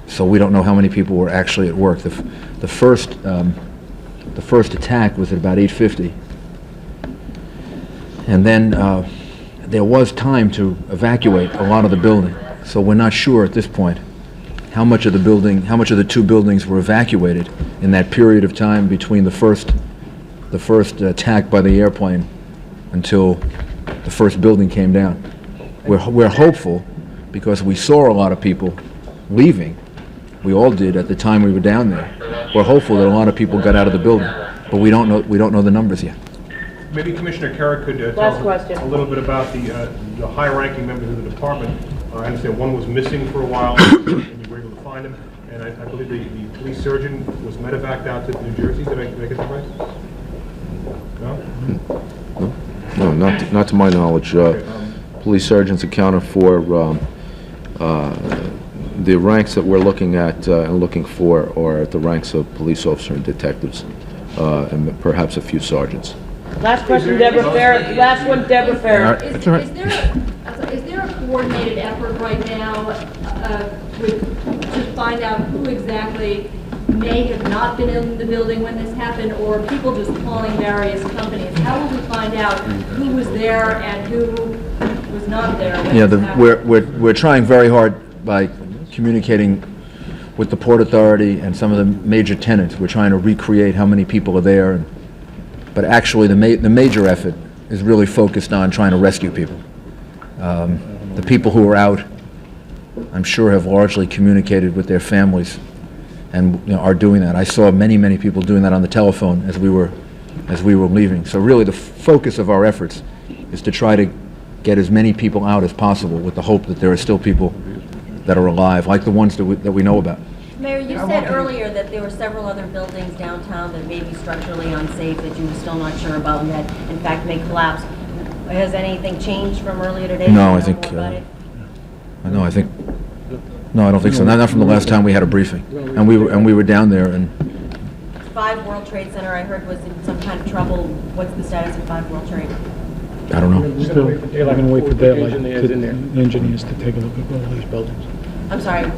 so we don't know how many people were actually at work. The first attack was at about 8:50, and then there was time to evacuate a lot of the building. So we're not sure at this point how much of the two buildings were evacuated in that period of time between the first attack by the airplane until the first building came down. We're hopeful, because we saw a lot of people leaving. We all did at the time we were down there. We're hopeful that a lot of people got out of the building, but we don't know the numbers yet. Maybe Commissioner Carrick could tell us a little bit about the high-ranking members of the department. I understand one was missing for a while, and you were able to find him. And I believe the police surgeon was medevaced out to New Jersey. Did I get that right? No? No, not to my knowledge. Police surgeons accounted for the ranks that we're looking at and looking for are at the ranks of police officer and detectives, and perhaps a few sergeants. Last question, Deborah Farrell. Last one, Deborah Farrell. Is there a coordinated effort right now to find out who exactly may have not been in the building when this happened, or people just calling various companies? How will we find out who was there and who was not there when this happened? We're trying very hard by communicating with the Port Authority and some of the major tenants. We're trying to recreate how many people are there, but actually the major effort is really focused on trying to rescue people. The people who are out, I'm sure, have largely communicated with their families and are doing that. I saw many people doing that on the telephone as we were leaving. So really the focus of our efforts is to try to get as many people out as possible, with the hope that there are still people that are alive, like the ones that we know about. Mayor, you said earlier that there were several other buildings downtown that may be structurally unsafe that you were still not sure about and that in fact may collapse. Has anything changed from earlier today? No, I don't think so. Not from the last time we had a briefing, and we were down there. And 5 World Trade Center, I heard, was in some kind of trouble. What's the status of 5 World Trade? I don't know. Still, we're going to wait for daylight, engineers to take a look at all these buildings. I'm sorry.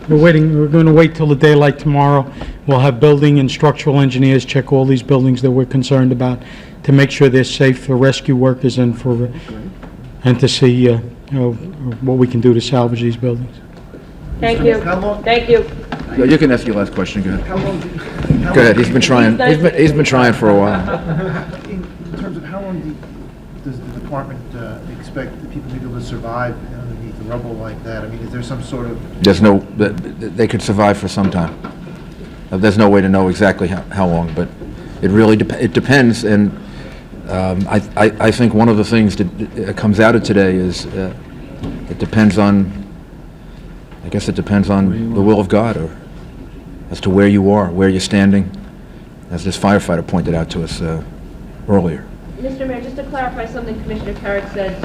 We're going to wait till the daylight tomorrow. We'll have building and structural engineers check all these buildings that we're concerned about to make sure they're safe for rescue workers and to see what we can do to salvage these buildings. Thank you. Thank you. Yeah, you can ask your last question. Go ahead. How long Go ahead. He's been trying. He's been trying for a while. In terms of how long does the department expect the people to be able to survive underneath the rubble like that? I mean, is there some sort of... There's no. They could survive for some time. There's no way to know exactly how long, but it really it depends. And I think one of the things that comes out of today is it depends on. I guess it depends on the will of God, or as to where you are, where you're standing, as this firefighter pointed out to us earlier. Mr. Mayor, just to clarify something Commissioner Carrick said,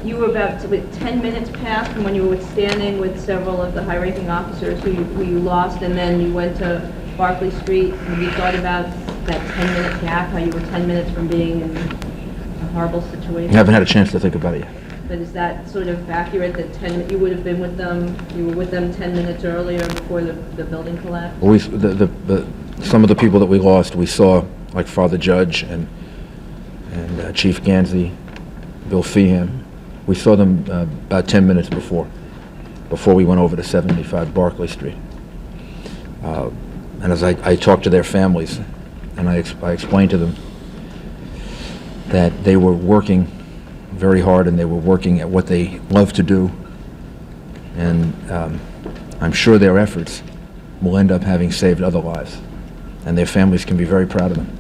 you were about 10 minutes past from when you were standing with several of the high-ranking officers who you lost, and then you went to Barclay Street. Have you thought about that 10-minute gap, how you were 10 minutes from being in a horrible situation? I haven't had a chance to think about it yet. But is that sort of accurate, that you would have been with them, you were with them 10 minutes earlier before the building collapsed? Well, some of the people that we lost, we saw, like Father Judge and Chief Gansey, Bill Feehan. We saw them about 10 minutes before we went over to 75 Barclay Street. And as I talked to their families, and I explained to them that they were working very hard, and they were working at what they love to do, and I'm sure their efforts will end up having saved other lives, and their families can be very proud of them.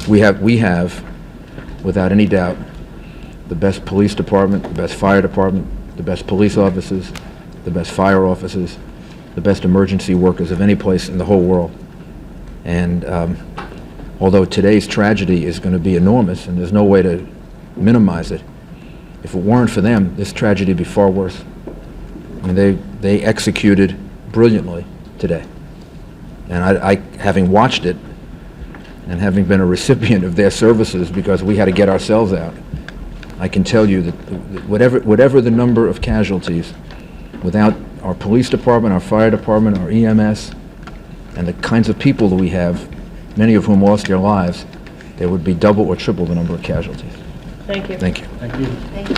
We have, without any doubt, the best police department, the best fire department, the best police officers, the best fire officers, the best emergency workers of any place in the whole world. And although today's tragedy is going to be enormous, and there's no way to minimize it, if it weren't for them, this tragedy would be far worse. I mean, they executed brilliantly today. And I, having watched it, and having been a recipient of their services because we had to get ourselves out, I can tell you that whatever the number of casualties, without our police department, our fire department, our EMS, and the kinds of people that we have, many of whom lost their lives, there would be double or triple the number of casualties. Thank you. Thank you. Thank you. Thank you.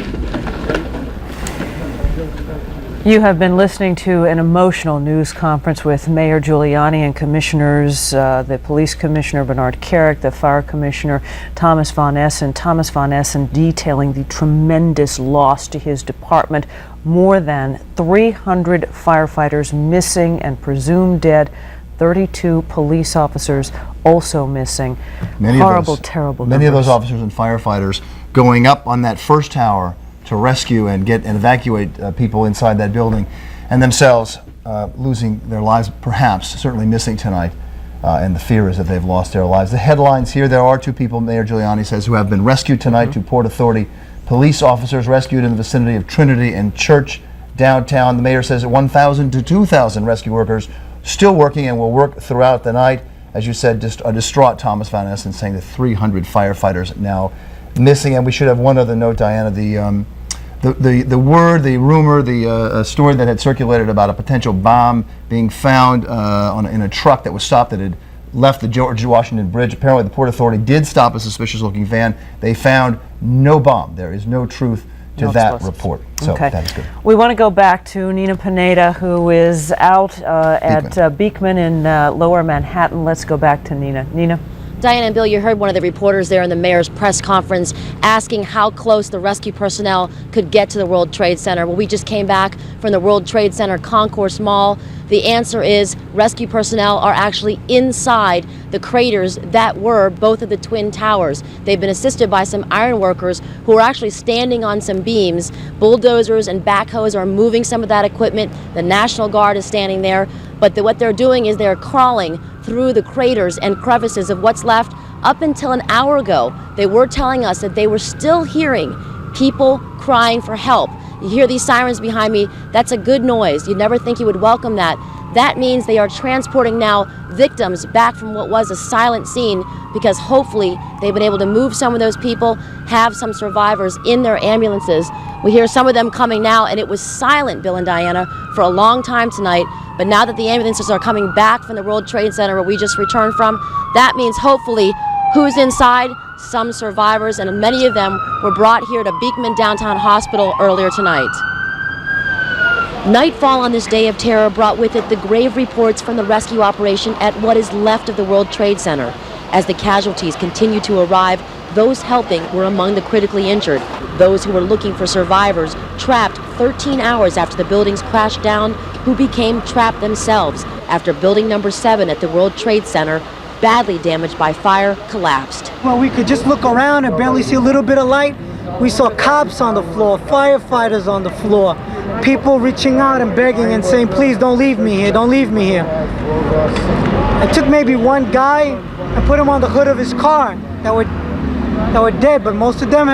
You have been listening to an emotional news conference with Mayor Giuliani and commissioners, the police commissioner Bernard Carrick, the fire commissioner Thomas Von Essen. Thomas Von Essen detailing the tremendous loss to his department. More than 300 firefighters missing and presumed dead. 32 police officers also missing. Horrible, terrible numbers. Many of those officers and firefighters going up on that first tower to rescue and evacuate people inside that building, and themselves losing their lives, perhaps, certainly missing tonight. And the fear is that they've lost their lives. The headlines here, there are 2 people, Mayor Giuliani says, who have been rescued tonight. 2 Port Authority police officers rescued in the vicinity of Trinity and Church downtown. The mayor says 1,000 to 2,000 rescue workers still working and will work throughout the night. As you said, just a distraught Thomas Von Essen saying that 300 firefighters now missing. And we should have one other note, Diana. The word, the rumor, the story that had circulated about a potential bomb being found in a truck that was stopped that had left the George Washington Bridge. Apparently the Port Authority did stop a suspicious-looking van. They found no bomb. There is no truth to that report. So okay. That is good. We want to go back to Nina Pineda, who is out at Beekman in Lower Manhattan. Let's go back to Nina. Nina? Diana and Bill, you heard one of the reporters there in the mayor's press conference asking how close the rescue personnel could get to the World Trade Center. Well, we just came back from the World Trade Center Concourse Mall. The answer is rescue personnel are actually inside the craters that were both of the Twin Towers. They've been assisted by some iron workers who are actually standing on some beams. Bulldozers and backhoes are moving some of that equipment. The National Guard is standing there. But what they're doing is they're crawling through the craters and crevices of what's left. Up until an hour ago, they were telling us that they were still hearing people crying for help. You hear these sirens behind me, that's a good noise. You'd never think you would welcome that. That means they are transporting now victims back from what was a silent scene, because hopefully they've been able to move some of those people, have some survivors in their ambulances. We hear some of them coming now, and it was silent, Bill and Diana, for a long time tonight. But now that the ambulances are coming back from the World Trade Center where we just returned from, that means hopefully who's inside? Some survivors, and many of them were brought here to Beekman Downtown Hospital earlier tonight. Nightfall on this day of terror brought with it the grave reports from the rescue operation at what is left of the World Trade Center. As the casualties continue to arrive, those helping were among the critically injured. Those who were looking for survivors trapped 13 hours after the buildings crashed down, who became trapped themselves after building number 7 at the World Trade Center, badly damaged by fire, collapsed. Well, we could just look around and barely see a little bit of light. We saw cops on the floor, firefighters on the floor, people reaching out and begging and saying, please don't leave me here, don't leave me here. I took maybe one guy and put him on the hood of his car that were dead, but most of them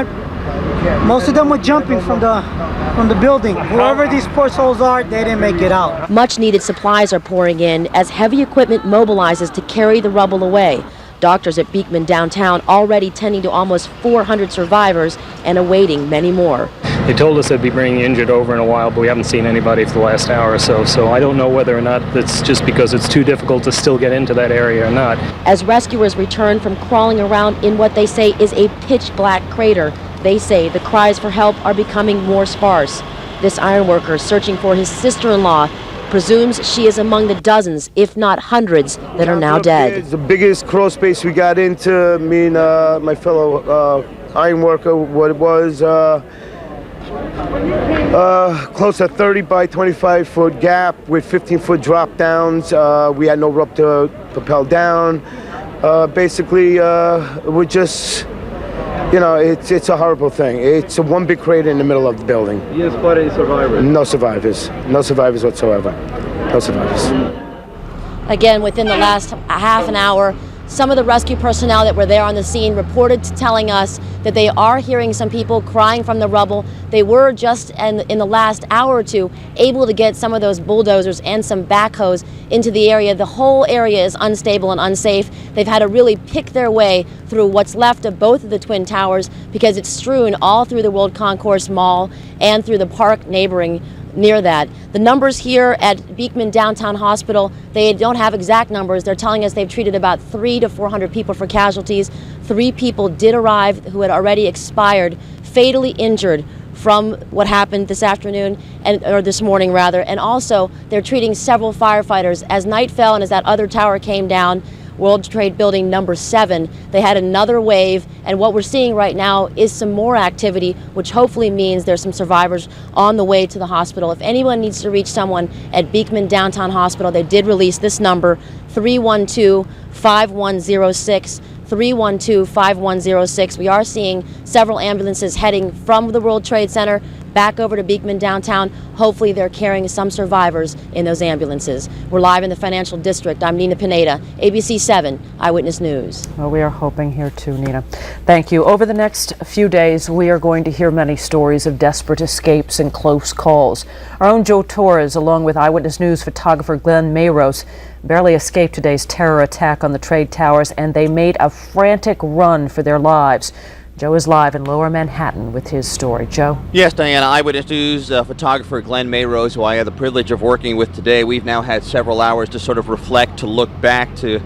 were jumping from the building. Whoever these poor souls are, they didn't make it out. Much needed supplies are pouring in as heavy equipment mobilizes to carry the rubble away. Doctors at Beekman Downtown already tending to almost 400 survivors and awaiting many more. They told us they'd be bringing injured over in a while, but we haven't seen anybody for the last hour or so. So I don't know whether or not it's just because it's too difficult to still get into that area or not. As rescuers return from crawling around in what they say is a pitch-black crater, they say the cries for help are becoming more sparse. This ironworker searching for his sister-in-law presumes she is among the dozens, if not hundreds, that are now dead. It's the biggest crawl space we got into, me and my fellow iron worker, what it was, close to 30 by 25 foot gap with 15-foot drop downs. We had no rope to propel down. Basically, we're just, you know, it's a horrible thing. It's a one big crater in the middle of the building. You spot any survivors? No survivors. No survivors whatsoever. No survivors. Again, within the last half an hour, some of the rescue personnel that were there on the scene reported telling us that they are hearing some people crying from the rubble. They were just in the last hour or two able to get some of those bulldozers and some backhoes into the area. The whole area is unstable and unsafe. They've had to really pick their way through what's left of both of the Twin Towers because it's strewn all through the World Concourse Mall and through the park neighboring near that. The numbers here at Beekman Downtown Hospital, they don't have exact numbers. They're telling us they've treated about 300 to 400 people for casualties. 3 people did arrive who had already expired, fatally injured from what happened this afternoon, or this morning rather. And also, they're treating several firefighters. As night fell and as that other tower came down, World Trade Building number 7, they had another wave, and what we're seeing right now is some more activity, which hopefully means there's some survivors on the way to the hospital. If anyone needs to reach someone at Beekman Downtown Hospital, they did release this number, 312-5106. 312-5106. We are seeing several ambulances heading from the World Trade Center back over to Beekman Downtown. Hopefully they're carrying some survivors in those ambulances. We're live in the Financial District. I'm Nina Pineda, ABC 7 Eyewitness News. Well, we are hoping here too, Nina. Thank you. Over the next few days, we are going to hear many stories of desperate escapes and close calls. Our own Joe Torres, along with Eyewitness News photographer Glenn Mayros, barely escaped today's terror attack on the trade towers, and they made a frantic run for their lives. Joe is live in Lower Manhattan with his story. Joe? Yes, Diana. Eyewitness News photographer Glenn Mayros, who I had the privilege of working with today. We've now had several hours to sort of reflect, to look back, to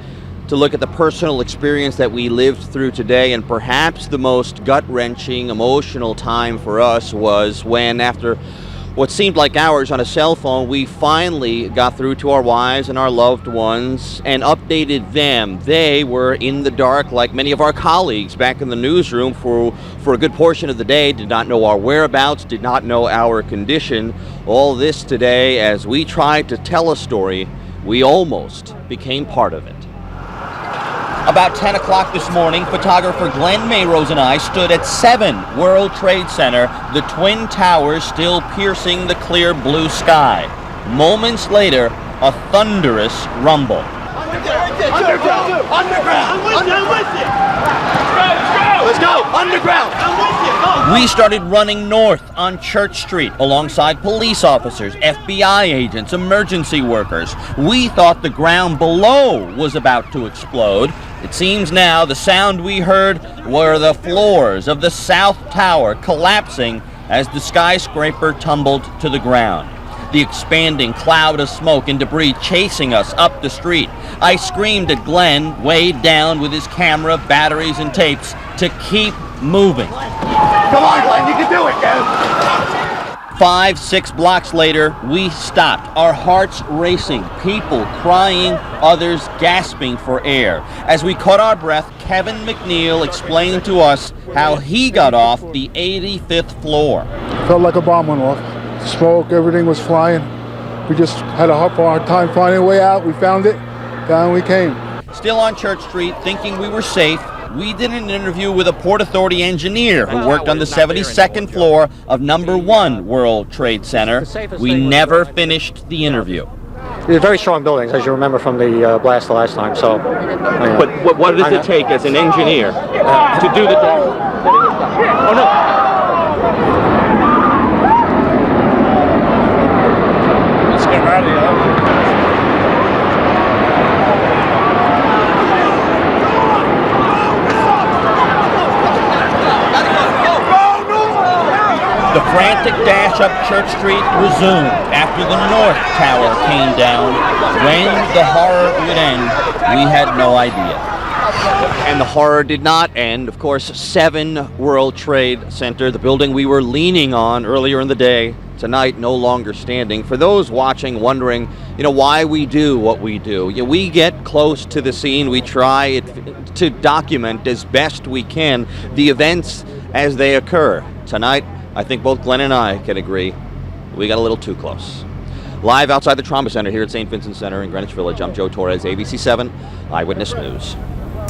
look at the personal experience that we lived through today. And perhaps the most gut-wrenching, emotional time for us was when, after what seemed like hours on a cell phone, we finally got through to our wives and our loved ones and updated them. They were in the dark, like many of our colleagues back in the newsroom for a good portion of the day, did not know our whereabouts, did not know our condition. All this today, as we tried to tell a story, we almost became part of it. About 10 o'clock this morning, photographer Glenn Mayros and I stood at 7 World Trade Center, the Twin Towers still piercing the clear blue sky. Moments later, a thunderous rumble. Underground! Let's go! Underground! We started running north on Church Street alongside police officers, FBI agents, emergency workers. We thought the ground below was about to explode. It seems now the sound we heard were the floors of the South Tower collapsing as the skyscraper tumbled to the ground. The expanding cloud of smoke and debris chasing us up the street. I screamed at Glenn, weighed down with his camera, batteries, and tapes, to keep moving. Come on, Glenn, you can do it, man! 5-6 blocks later, we stopped, our hearts racing, people crying, others gasping for air. As we caught our breath, Kevin McNeil explained to us how he got off the 85th floor. Felt like a bomb went off. Smoke, everything was flying. We just had a hard time finding a way out. We found it, down we came. Still on Church Street, thinking we were safe, we did an interview with a Port Authority engineer who worked on the 72nd floor of number 1 World Trade Center. We never finished the interview. They're very strong buildings, as you remember from the blast the last time. So, But what does it take as an engineer to do the job? Oh no! Let's get ready. The frantic dash up Church Street resumed after the North Tower came down. When the horror would end, we had no idea. And the horror did not end. Of course, 7 World Trade Center, the building we were leaning on earlier in the day, tonight no longer standing. For those watching, wondering, why we do what we do. We get close to the scene. We try to document as best we can the events as they occur. Tonight, I think both Glenn and I can agree we got a little too close. Live outside the Trauma Center here at St. Vincent Center in Greenwich Village, I'm Joe Torres, ABC 7 Eyewitness News.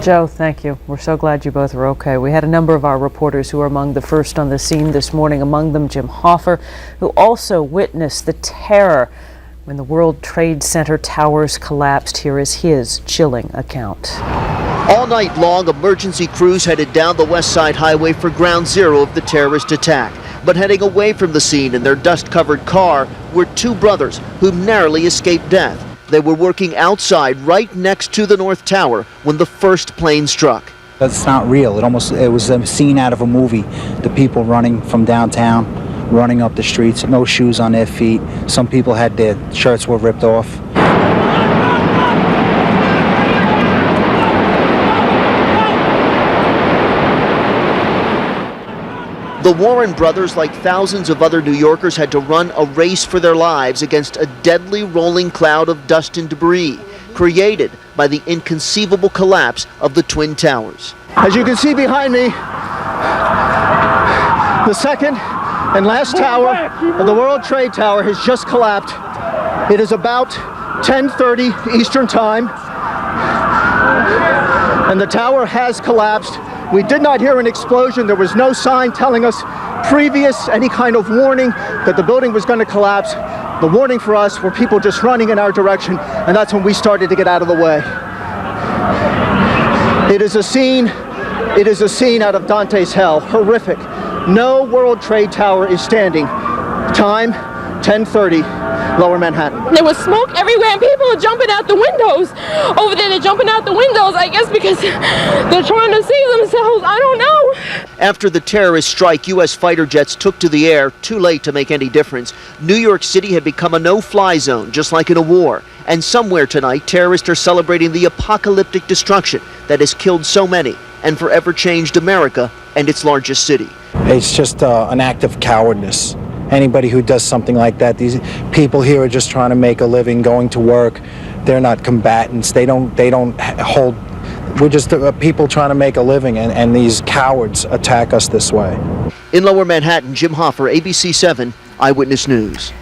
Joe, thank you. We're so glad you both are okay. We had a number of our reporters who were among the first on the scene this morning, among them Jim Hoffer, who also witnessed the terror when the World Trade Center towers collapsed. Here is his chilling account. All night long, emergency crews headed down the West Side Highway for ground zero of the terrorist attack. But heading away from the scene in their dust-covered car were two brothers who narrowly escaped death. They were working outside right next to the North Tower when the first plane struck. That's not real. It was a scene out of a movie. The people running from downtown, running up the streets, no shoes on their feet. Some people had their shirts were ripped off. The Warren brothers, like thousands of other New Yorkers, had to run a race for their lives against a deadly rolling cloud of dust and debris created by the inconceivable collapse of the Twin Towers. As you can see behind me, the second and last tower of the World Trade Tower has just collapsed. It is about 10:30 Eastern Time, and the tower has collapsed. We did not hear an explosion. There was no sign telling us previous any kind of warning that the building was going to collapse. The warning for us were people just running in our direction, and that's when we started to get out of the way. It is a scene out of Dante's hell, horrific. No World Trade Tower is standing. Time, 10:30, Lower Manhattan. There was smoke everywhere and people are jumping out the windows. Over there, they're jumping out the windows, I guess because they're trying to save themselves. I don't know. After the terrorist strike, U.S. fighter jets took to the air, too late to make any difference. New York City had become a no-fly zone, just like in a war. And somewhere tonight, terrorists are celebrating the apocalyptic destruction that has killed so many and forever changed America and its largest city. It's just an act of cowardness. Anybody who does something like that, these people here are just trying to make a living, going to work. They're not combatants. They don't hold. We're just people trying to make a living, and these cowards attack us this way. In Lower Manhattan, Jim Hoffer, ABC 7 Eyewitness News.